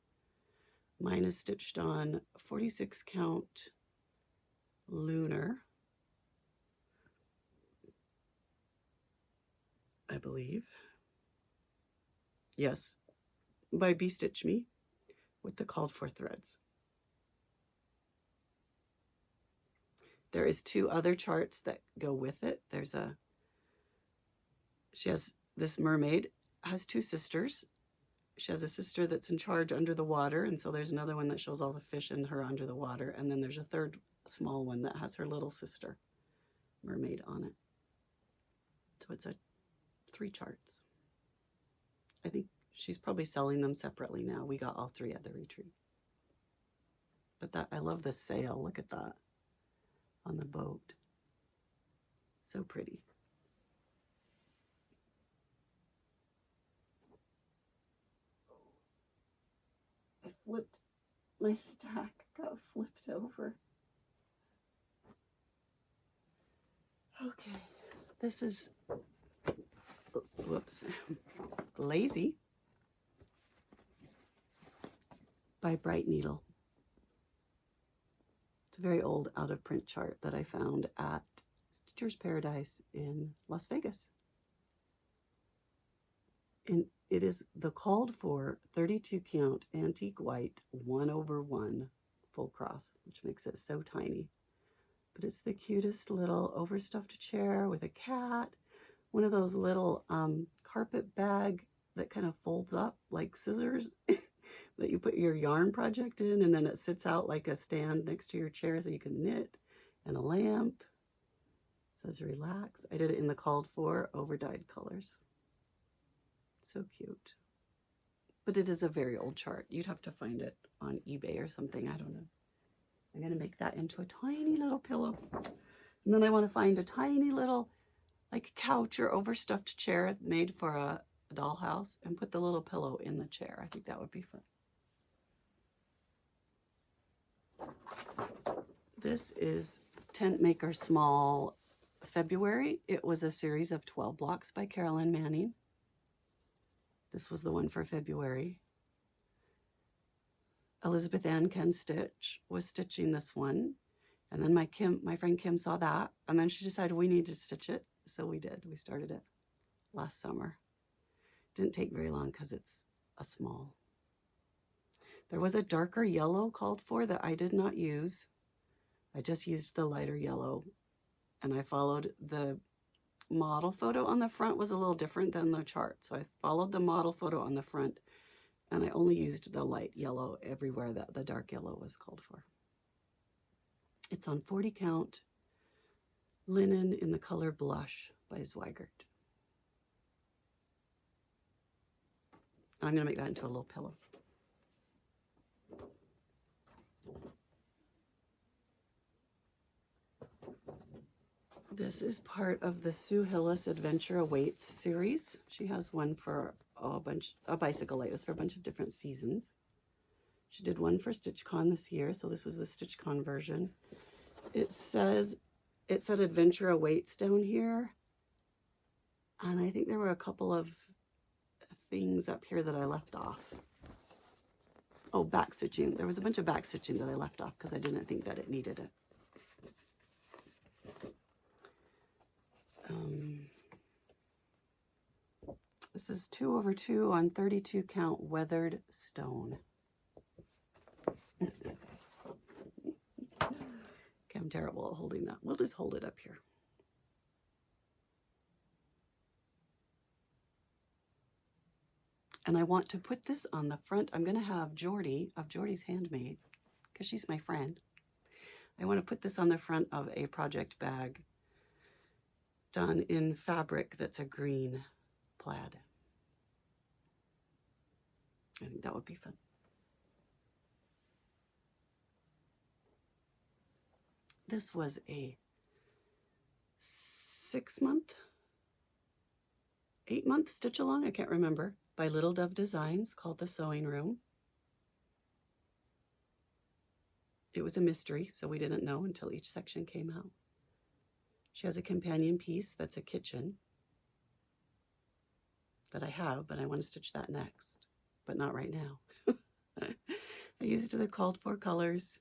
Mine is stitched on 46 count lunar, I believe. Yes, by Be Stitch Me with the called for threads. There is 2 other charts that go with it. There's a She has this mermaid, has two sisters. She has a sister that's in charge under the water, and so there's another one that shows all the fish and her under the water, and then there's a third small one that has her little sister mermaid on it. So it's 3 charts. I think she's probably selling them separately now. We got all 3 at the retreat. But that, I love the sail. Look at that on the boat. So pretty. I flipped, my stack got flipped over. Okay, this is, whoops, Lazy by Bright Needle. It's a very old out-of-print chart that I found at Stitcher's Paradise in Las Vegas. And it is the called for 32 count antique white 1/1 full cross, which makes it so tiny. But it's the cutest little overstuffed chair with a cat, one of those little carpet bag that kind of folds up like scissors that you put your yarn project in, and then it sits out like a stand next to your chair so you can knit, and a lamp. It says relax. I did it in the called for overdyed colors. So cute. But it is a very old chart. You'd have to find it on eBay or something. I don't know. I'm going to make that into a tiny little pillow. And then I want to find a tiny little like couch or overstuffed chair made for a dollhouse and put the little pillow in the chair. I think that would be fun. This is Tent Maker Small February. It was a series of 12 blocks by Carolyn Manning. This was the one for February. Elizabeth Ann Can Stitch was stitching this one. And then my friend Kim saw that, and then she decided we need to stitch it. So we did. We started it last summer. Didn't take very long because it's a small. There was a darker yellow called for that I did not use. I just used the lighter yellow, and I followed the model photo on the front was a little different than the chart. So I followed the model photo on the front, and I only used the light yellow everywhere that the dark yellow was called for. It's on 40 count linen in the color Blush by Zweigert. And I'm going to make that into a little pillow. This is part of the Sue Hillis Adventure Awaits series. She has one for a bicycle like this for a bunch of different seasons. She did one for StitchCon this year, so this was the StitchCon version. It said Adventure Awaits down here, and I think there were a couple of things up here that I left off. Oh, back stitching. There was a bunch of back stitching that I left off because I didn't think that it needed it. This is 2/2 on 32 count weathered stone. Okay, I'm terrible at holding that. We'll just hold it up here. And I want to put this on the front. I'm going to have Jordy of Jordy's Handmade, because she's my friend. I want to put this on the front of a project bag done in fabric that's a green plaid. I think that would be fun. This was a 8-month stitch along, I can't remember, by Little Dove Designs called The Sewing Room. It was a mystery, so we didn't know until each section came out. She has a companion piece that's a kitchen that I have, but I want to stitch that next, but not right now. I used the called for colors,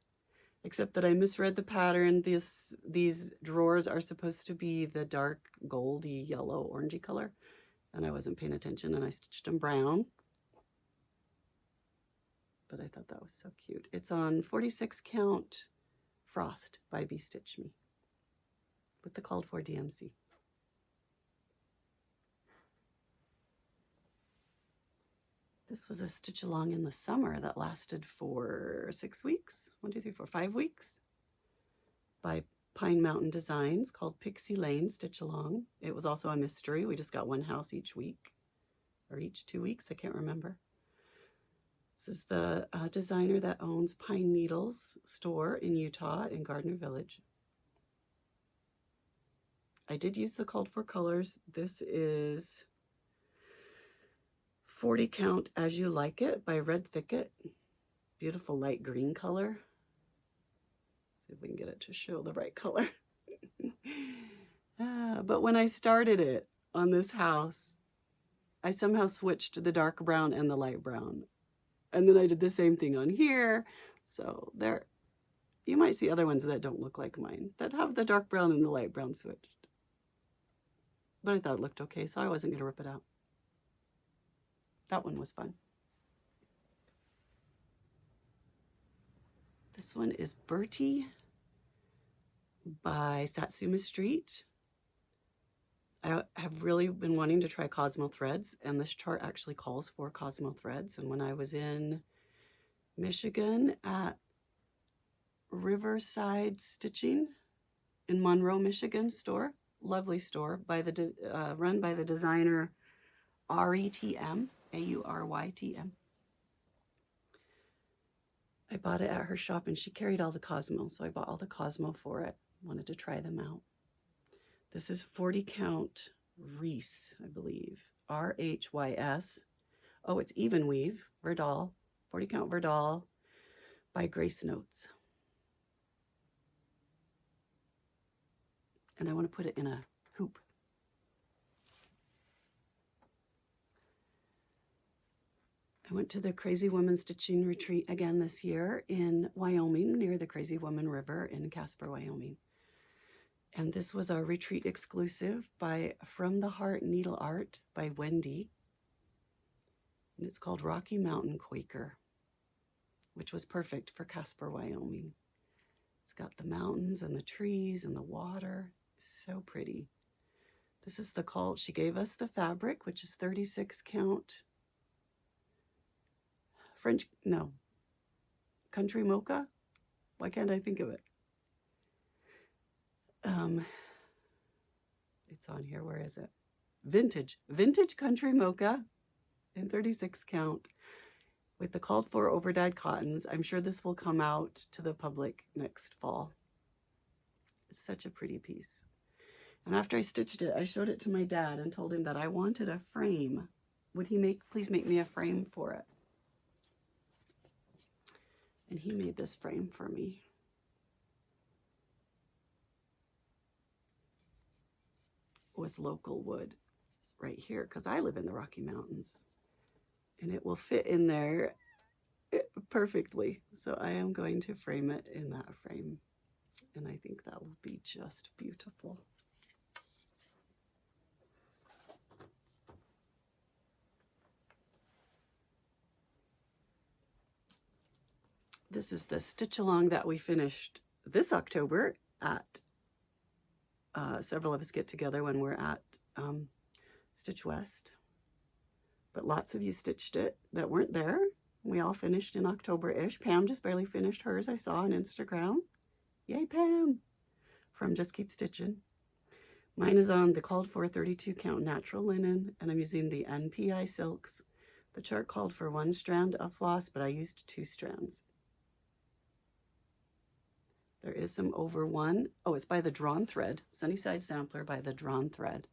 except that I misread the pattern. These drawers are supposed to be the dark goldy yellow orangey color, and I wasn't paying attention, and I stitched them brown. But I thought that was so cute. It's on 46 count Frost by Bee Stitch Me with the called for DMC. This was a stitch along in the summer that lasted for 6 weeks, 1, 2, 3, 4, 5 weeks, by Pine Mountain Designs, called Pixie Lane Stitch Along. It was also a mystery. We just got one house each week, or each 2 weeks, I can't remember. This is the designer that owns Pine Needles store in Utah in Gardner Village. I did use the called for colors. This is 40 count As You Like It by Red Thicket. Beautiful light green color. See if we can get it to show the right color. But when I started it on this house, I somehow switched the dark brown and the light brown. And then I did the same thing on here. So there, you might see other ones that don't look like mine, that have the dark brown and the light brown switched. But I thought it looked okay, so I wasn't gonna rip it out. That one was fun. This one is Bertie by Satsuma Street. I have really been wanting to try Cosmo threads, and this chart actually calls for Cosmo threads. And when I was in Michigan at Riverside Stitching in Monroe, Michigan store, lovely store, by the run by the designer RETM, AURYTM. I bought it at her shop, and she carried all the Cosmo, so I bought all the Cosmo for it. Wanted to try them out. This is 40 count Reese, I believe. RHYS. Oh, it's even weave, Verdal, 40 count Verdal by Grace Notes. And I want to put it in a hoop. I went to the Crazy Woman Stitching Retreat again this year in Wyoming, near the Crazy Woman River in Casper, Wyoming. And this was our retreat exclusive by From the Heart Needle Art by Wendy. And it's called Rocky Mountain Quaker, which was perfect for Casper, Wyoming. It's got the mountains and the trees and the water. So pretty. This is the call. She gave us the fabric, which is 36 count Country Mocha. Why can't I think of it? It's on here. Where is it? Vintage Country Mocha in 36 count with the called for over-dyed cottons. I'm sure this will come out to the public next fall. It's such a pretty piece. And after I stitched it, I showed it to my dad and told him that I wanted a frame. Would he please make me a frame for it? And he made this frame for me. With local wood right here, because I live in the Rocky Mountains. And it will fit in there perfectly. So I am going to frame it in that frame. And I think that will be just beautiful. This is the stitch along that we finished this October at several of us get together when we're at Stitch West. But lots of you stitched it that weren't there. We all finished in October-ish. Pam just barely finished hers, I saw on Instagram. Yay, Pam! From Just Keep Stitching. Mine is on the called for 32 count natural linen, and I'm using the NPI silks. The chart called for 1 strand of floss, but I used 2 strands. There is some over 1. Oh, it's by the Drawn Thread. Sunnyside Sampler by the Drawn Thread.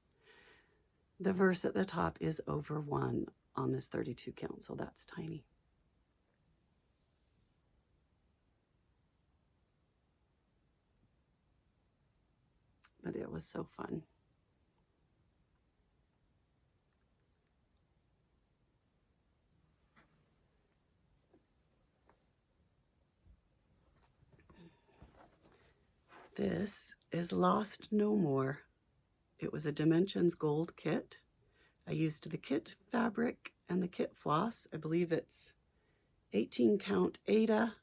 The verse at the top is over 1 on this 32 count, so that's tiny. But it was so fun. This is Lost No More. It was a Dimensions Gold kit. I used the kit fabric and the kit floss. I believe it's 18 count Aida,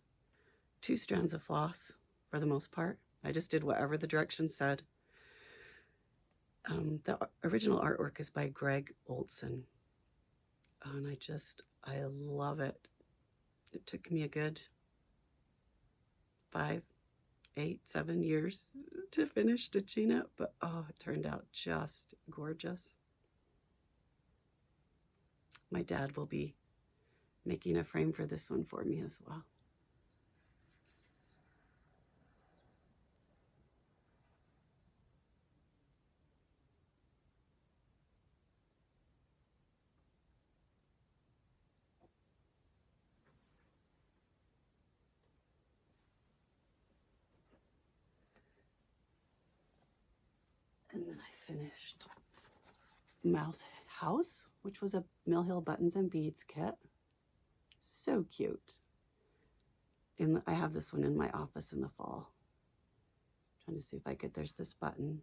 2 strands of floss for the most part. I just did whatever the directions said. The original artwork is by Greg Olson. and I love it. It took me a good 5, 8, 7 years to finish stitching it, but oh, it turned out just gorgeous. My dad will be making a frame for this one for me as well. And then I finished Mouse House, which was a Mill Hill Buttons and Beads kit. So cute. I have this one in my office in the fall. I'm trying to see if I could, there's this button.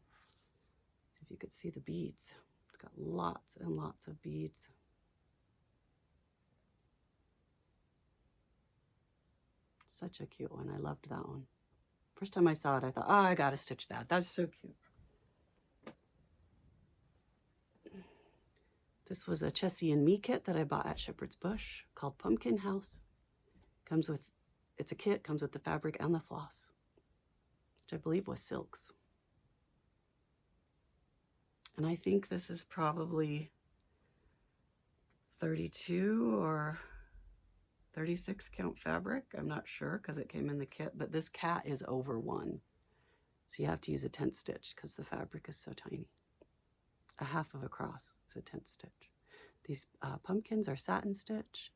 See if you could see the beads. It's got lots and lots of beads. Such a cute one. I loved that one. First time I saw it, I thought, oh, I gotta stitch that. That's so cute. This was a Chessie and Me kit that I bought at Shepherd's Bush called Pumpkin House. Comes with, it's a kit, comes with the fabric and the floss, which I believe was silks. And I think this is probably 32 or 36 count fabric. I'm not sure because it came in the kit, but this cat is over 1. So you have to use a tent stitch because the fabric is so tiny. A half of a cross is a tent stitch. These pumpkins are satin stitch.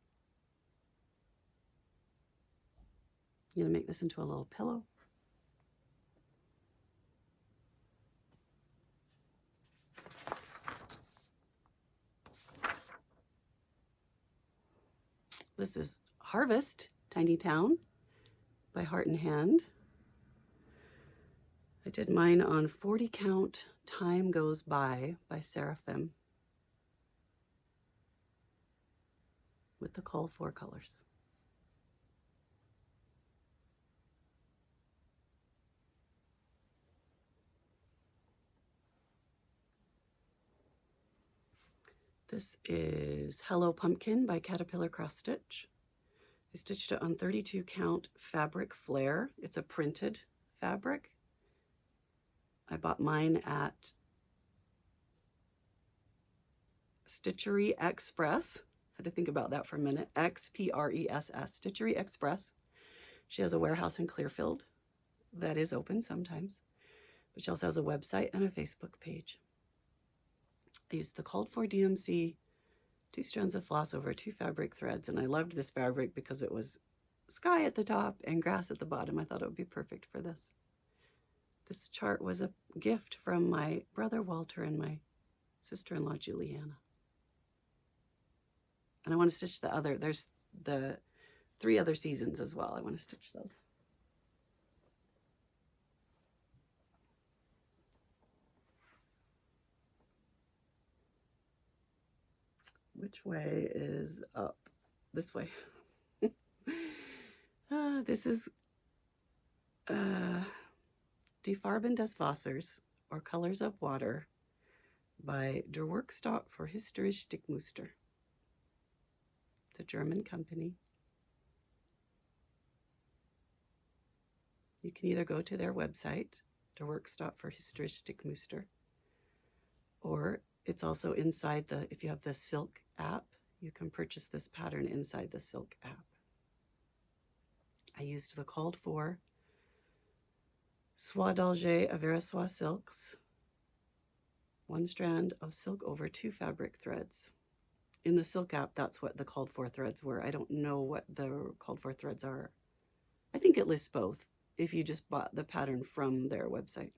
I'm gonna make this into a little pillow. This is Harvest Tiny Town by Heart and Hand. I did mine on 40 count Time Goes By Seraphim with the Call 4 colors. This is Hello Pumpkin by Caterpillar Cross Stitch. I stitched it on 32 count fabric flare. It's a printed fabric. I bought mine at Stitchery Express. Had to think about that for a minute. Xpress, Stitchery Express. She has a warehouse in Clearfield that is open sometimes, but she also has a website and a Facebook page. I used the called for DMC, 2 strands of floss over 2 fabric threads, and I loved this fabric because it was sky at the top and grass at the bottom. I thought it would be perfect for this. This chart was a gift from my brother Walter and my sister-in-law Juliana. And I want to stitch there's the 3 other seasons as well. I want to stitch those. Which way is up? This way. This is Die Farben des Wassers, or Colors of Water, by Der Werkstoff für historische Stickmuster. It's a German company. You can either go to their website, Der Werkstoff für historische Stickmuster, or it's also inside if you have the Silk app, you can purchase this pattern inside the Silk app. I used the called for Soie d'Alger Avera silks, 1 strand of silk over 2 fabric threads. In the Silk app, that's what the called for threads were. I don't know what the called for threads are. I think it lists both if you just bought the pattern from their website.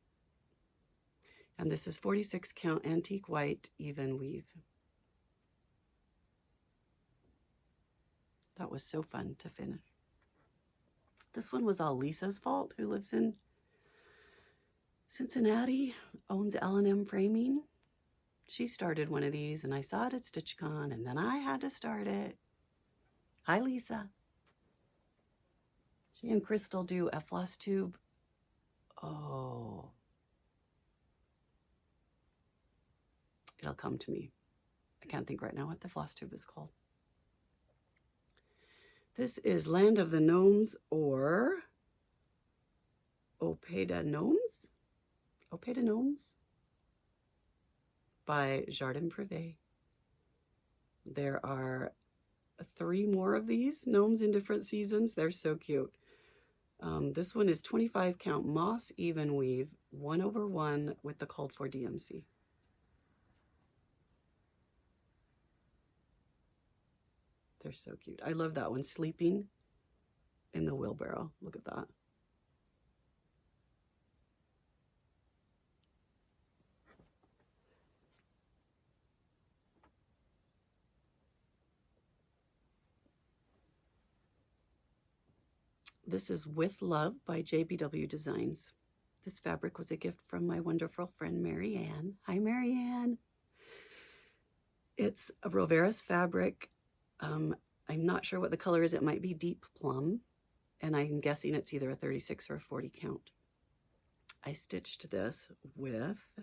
And this is 46 count antique white even weave. That was so fun to finish. This one was all Lisa's fault, who lives in Cincinnati, owns L&M Framing. She started one of these and I saw it at StitchCon and then I had to start it. Hi, Lisa. She and Crystal do a Flosstube. Oh. It'll come to me. I can't think right now what the floss tube is called. This is Land of the Gnomes, or Opeda Gnomes? Opeda Gnomes by Jardin Privé. There are 3 more of these gnomes in different seasons. They're so cute. This one is 25 count moss even weave, 1/1 with the called for DMC. They're so cute. I love that one, sleeping in the wheelbarrow. Look at that. This is With Love by JBW Designs. This fabric was a gift from my wonderful friend Marianne. Hi, Marianne. It's a Roveras fabric. I'm not sure what the color is. It might be deep plum, and I'm guessing it's either a 36 or a 40 count. I stitched this with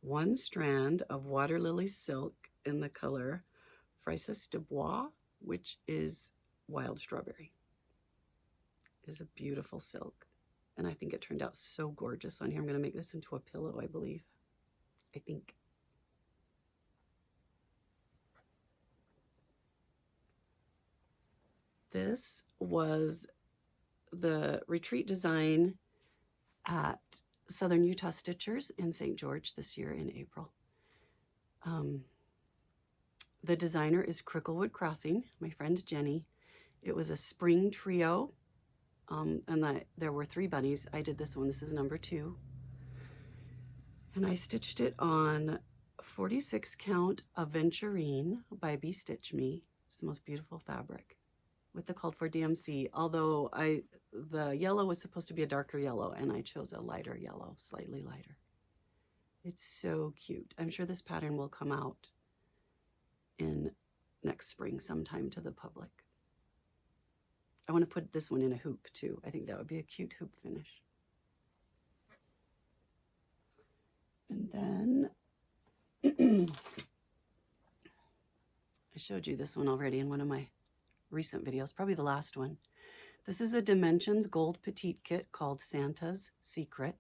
1 strand of water lily silk in the color Frisas de Bois, which is wild strawberry. Is a beautiful silk, and I think it turned out so gorgeous on here. I'm going to make this into a pillow, I believe. I think. This was the retreat design at Southern Utah Stitchers in St. George this year in April. The designer is Cricklewood Crossing, my friend Jenny. It was a spring trio. And there were 3 bunnies. I did this one. This is number 2. And I stitched it on 46 count Aventurine by Be Stitch Me. It's the most beautiful fabric with the called for DMC. Although the yellow was supposed to be a darker yellow, and I chose a lighter yellow, slightly lighter. It's so cute. I'm sure this pattern will come out in next spring sometime to the public. I want to put this one in a hoop too. I think that would be a cute hoop finish. And then I showed you this one already in one of my recent videos, probably the last one. This is a Dimensions Gold Petite Kit called Santa's Secret.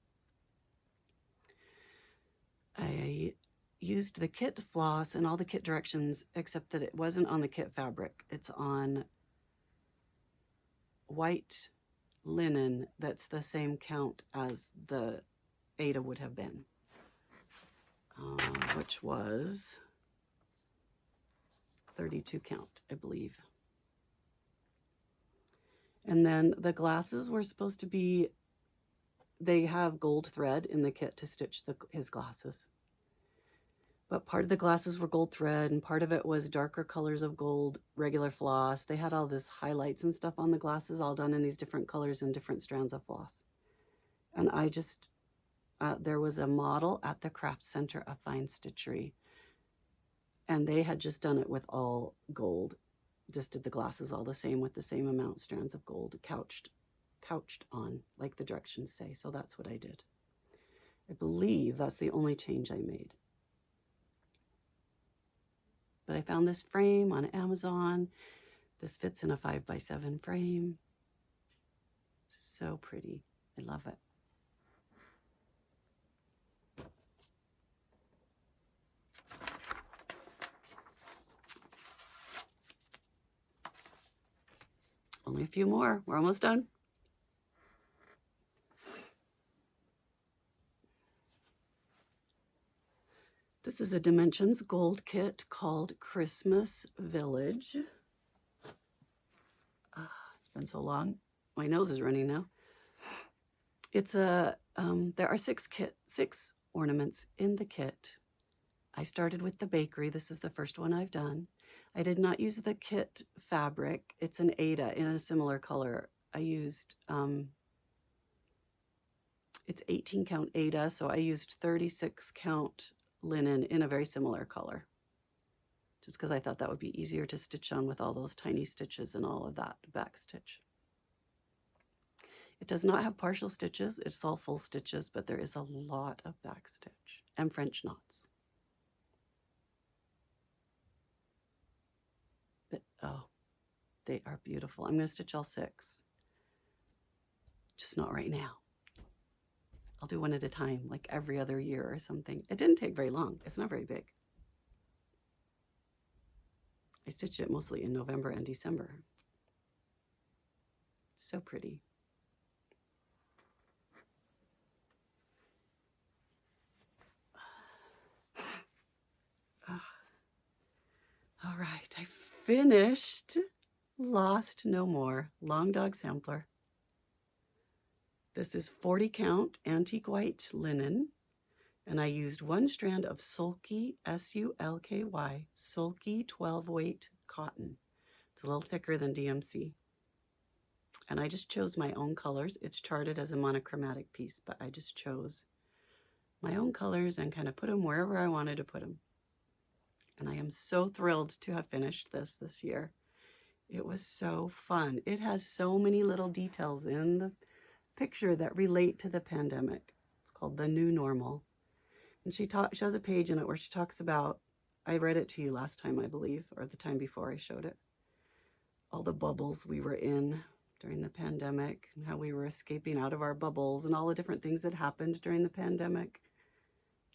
I used the kit floss and all the kit directions, except that it wasn't on the kit fabric. It's on white linen that's the same count as the Aida would have been, which was 32 count, I believe. And then the glasses were supposed to be, they have gold thread in the kit to stitch his glasses. But part of the glasses were gold thread, and part of it was darker colors of gold, regular floss. They had all this highlights and stuff on the glasses, all done in these different colors and different strands of floss. And I just, there was a model at the Craft Center of Fine Stitchery, and they had just done it with all gold. Just did the glasses all the same with the same amount strands of gold couched on, like the directions say. So that's what I did. I believe that's the only change I made. But I found this frame on Amazon. This fits in a 5x7 frame. So pretty. I love it. Only a few more. We're almost done. This is a Dimensions Gold kit called Christmas Village. It's been so long. My nose is running now. It's a, there are 6 ornaments in the kit. I started with the bakery. This is the first one I've done. I did not use the kit fabric. It's an Aida in a similar color. I used, it's 18 count Aida, so I used 36 count linen in a very similar color, just because I thought that would be easier to stitch on with all those tiny stitches and all of that back stitch. It does not have partial stitches. It's all full stitches, but there is a lot of back stitch and French knots. Oh, they are beautiful. I'm going to stitch all 6. Just not right now. I'll do one at a time, like every other year or something. It didn't take very long. It's not very big. I stitched it mostly in November and December. So pretty. All right, I finished Lost No More Long Dog Sampler. This is 40 count antique white linen, and I used 1 strand of sulky, S-U-L-K-Y, sulky 12 weight cotton. It's a little thicker than DMC. And I just chose my own colors. It's charted as a monochromatic piece, but I just chose my own colors and kind of put them wherever I wanted to put them. And I am so thrilled to have finished this year. It was so fun. It has so many little details in the picture that relate to the pandemic. It's called The New Normal. And she has a page in it where she talks about, I read it to you last time, I believe, or the time before I showed it, all the bubbles we were in during the pandemic and how we were escaping out of our bubbles and all the different things that happened during the pandemic.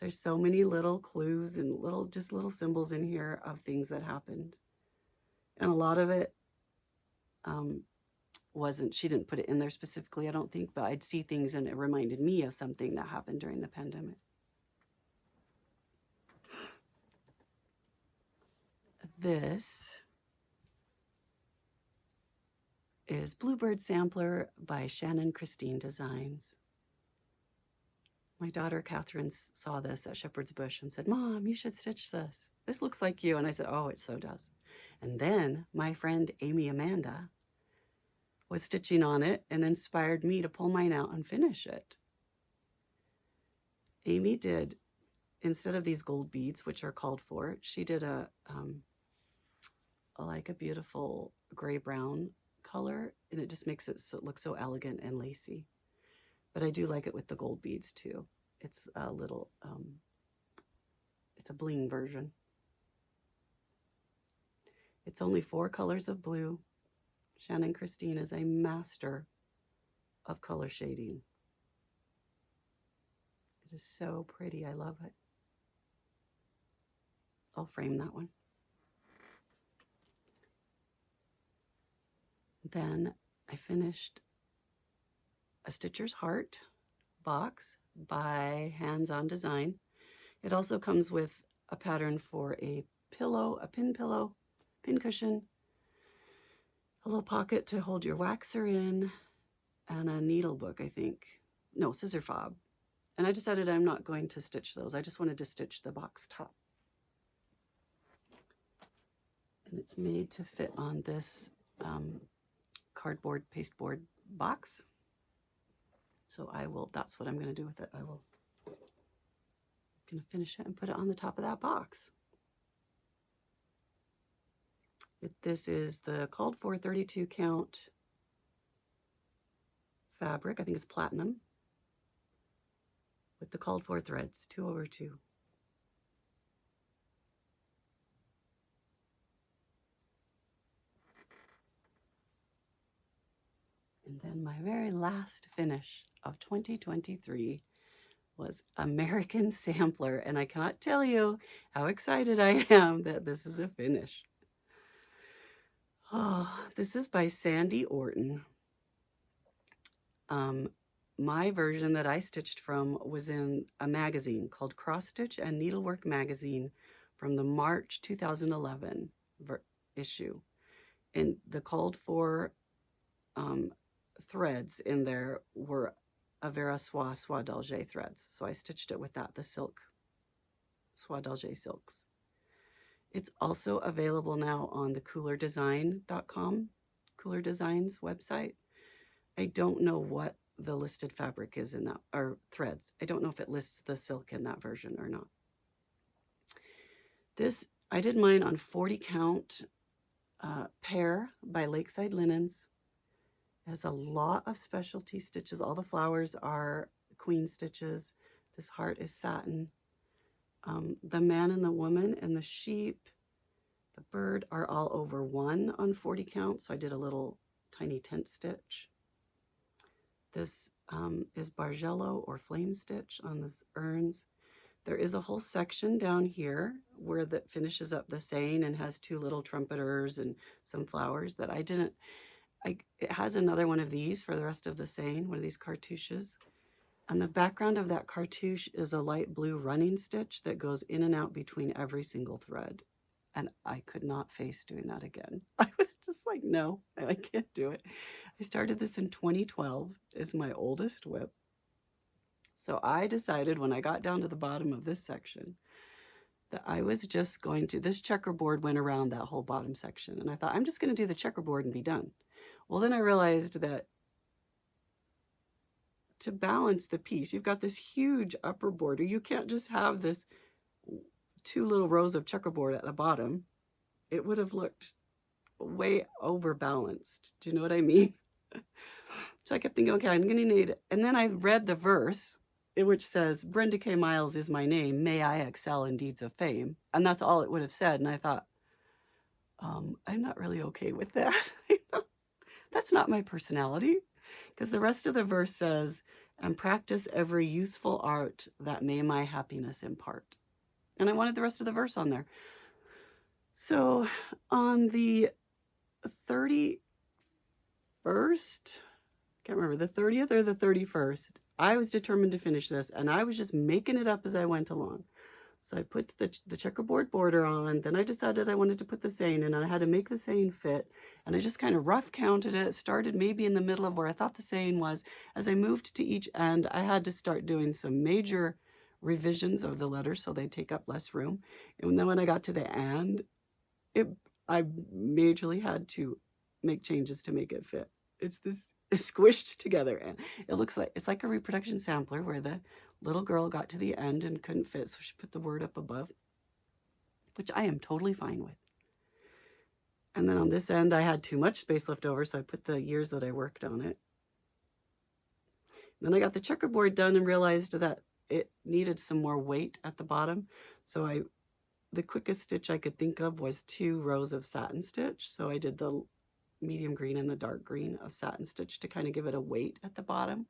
There's so many little clues and just little symbols in here of things that happened. And a lot of it she didn't put it in there specifically, I don't think, but I'd see things and it reminded me of something that happened during the pandemic. This is Bluebird Sampler by Shannon Christine Designs. My daughter Catherine saw this at Shepherd's Bush and said, "Mom, you should stitch this. This looks like you." And I said, "Oh, it so does." And then my friend Amy Amanda was stitching on it and inspired me to pull mine out and finish it. Amy did, instead of these gold beads, which are called for, she did like a beautiful gray-brown color, and it just makes it look so elegant and lacy. But I do like it with the gold beads too. It's a little, it's a bling version. It's only 4 colors of blue. Shannon Christine is a master of color shading. It is so pretty. I love it. I'll frame that one. Then I finished a Stitcher's Heart box by Hands On Design. It also comes with a pattern for a pillow, a pin pillow, pin cushion, a little pocket to hold your waxer in, and a needle book, I think. No, scissor fob. And I decided I'm not going to stitch those. I just wanted to stitch the box top. And it's made to fit on this cardboard pasteboard box. So that's what I'm going to do with it. I'm going to finish it and put it on the top of that box. This is the called for 32 count fabric. I think it's platinum with the called for threads, 2/2. And then my very last finish of 2023 was American Sampler, and I cannot tell you how excited I am that this is a finish. Oh, this is by Sandy Orton. My version that I stitched from was in a magazine called Cross Stitch and Needlework Magazine from the March 2011 issue. And the called for threads in there were Avera Soie d'Alger threads. So I stitched it with that, the silk, Soie d'Alger silks. It's also available now on the coolerdesign.com, Cooler Designs website. I don't know what the listed fabric is in that, or threads. I don't know if it lists the silk in that version or not. I did mine on 40 count Pear by Lakeside Linens. It has a lot of specialty stitches. All the flowers are queen stitches. This heart is satin. The man and the woman and the sheep The bird are all over 1 on 40 count, so I did a little tiny tent stitch. This is Bargello or flame stitch on this urns. There is a whole section down here where that finishes up the saying and has 2 little trumpeters and some flowers that I didn't, it has another one of these for the rest of the saying, one of these cartouches. And the background of that cartouche is a light blue running stitch that goes in and out between every single thread. And I could not face doing that again. I was just like, no, I can't do it. I started this in 2012 as my oldest whip. So I decided when I got down to the bottom of this section that I was just going to, this checkerboard went around that whole bottom section. And I thought, I'm just going to do the checkerboard and be done. Well, then I realized that to balance the piece, you've got this huge upper border. You can't just have this 2 little rows of checkerboard at the bottom. It would have looked way overbalanced. Do you know what I mean? So I kept thinking, okay, I'm going to need it. And then I read the verse, which says, Brenda K. Miles is my name. May I excel in deeds of fame. And that's all it would have said. And I thought, I'm not really okay with that. That's not my personality. Because the rest of the verse says, and practice every useful art that may my happiness impart. And I wanted the rest of the verse on there. So on the 31st, can't remember, the 30th or the 31st, I was determined to finish this, and I was just making it up as I went along. So I put the checkerboard border on, then I decided I wanted to put the saying in, and I had to make the saying fit, and I just kind of rough counted it, started maybe in the middle of where I thought the saying was. As I moved to each end, I had to start doing some major revisions of the letters so they take up less room. And then when I got to the end, I majorly had to make changes to make it fit. It's this squished together, and it looks like it's like a reproduction sampler where the little girl got to the end and couldn't fit, so she put the word up above, which I am totally fine with. And then on this end, I had too much space left over, so I put the years that I worked on it. And then I got the checkerboard done and realized that it needed some more weight at the bottom. So the quickest stitch I could think of was 2 rows of satin stitch. So I did the medium green and the dark green of satin stitch to kind of give it a weight at the bottom.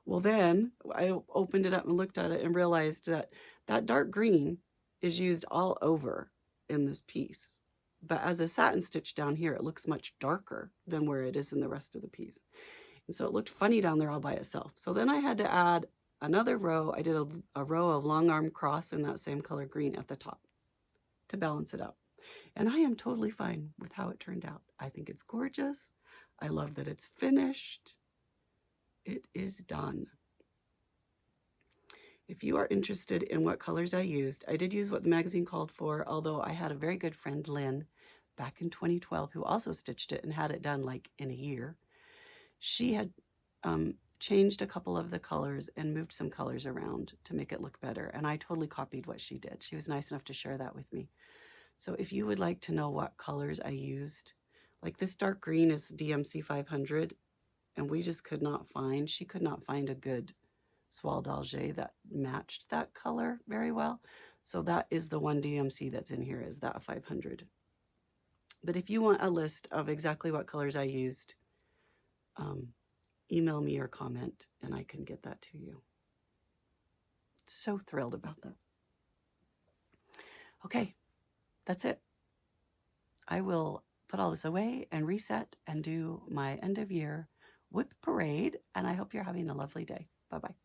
Well, then I opened it up and looked at it and realized that that dark green is used all over in this piece. But as a satin stitch down here, it looks much darker than where it is in the rest of the piece. And so it looked funny down there all by itself. So then I had to add another row. I did a row of long arm cross in that same color green at the top to balance it out. And I am totally fine with how it turned out. I think it's gorgeous. I love that it's finished. It is done. If you are interested in what colors I used, I did use what the magazine called for, although I had a very good friend, Lynn, back in 2012, who also stitched it and had it done like in a year. She had changed a couple of the colors and moved some colors around to make it look better. And I totally copied what she did. She was nice enough to share that with me. So if you would like to know what colors I used, like this dark green is DMC 500, and we just could not find, she could not find a good Soie d'Alger that matched that color very well. So that is the one DMC that's in here, is that 500. But if you want a list of exactly what colors I used, email me or comment and I can get that to you. So thrilled about that. Okay, that's it. I will put all this away and reset and do my end of year whip parade, and I hope you're having a lovely day. Bye-bye.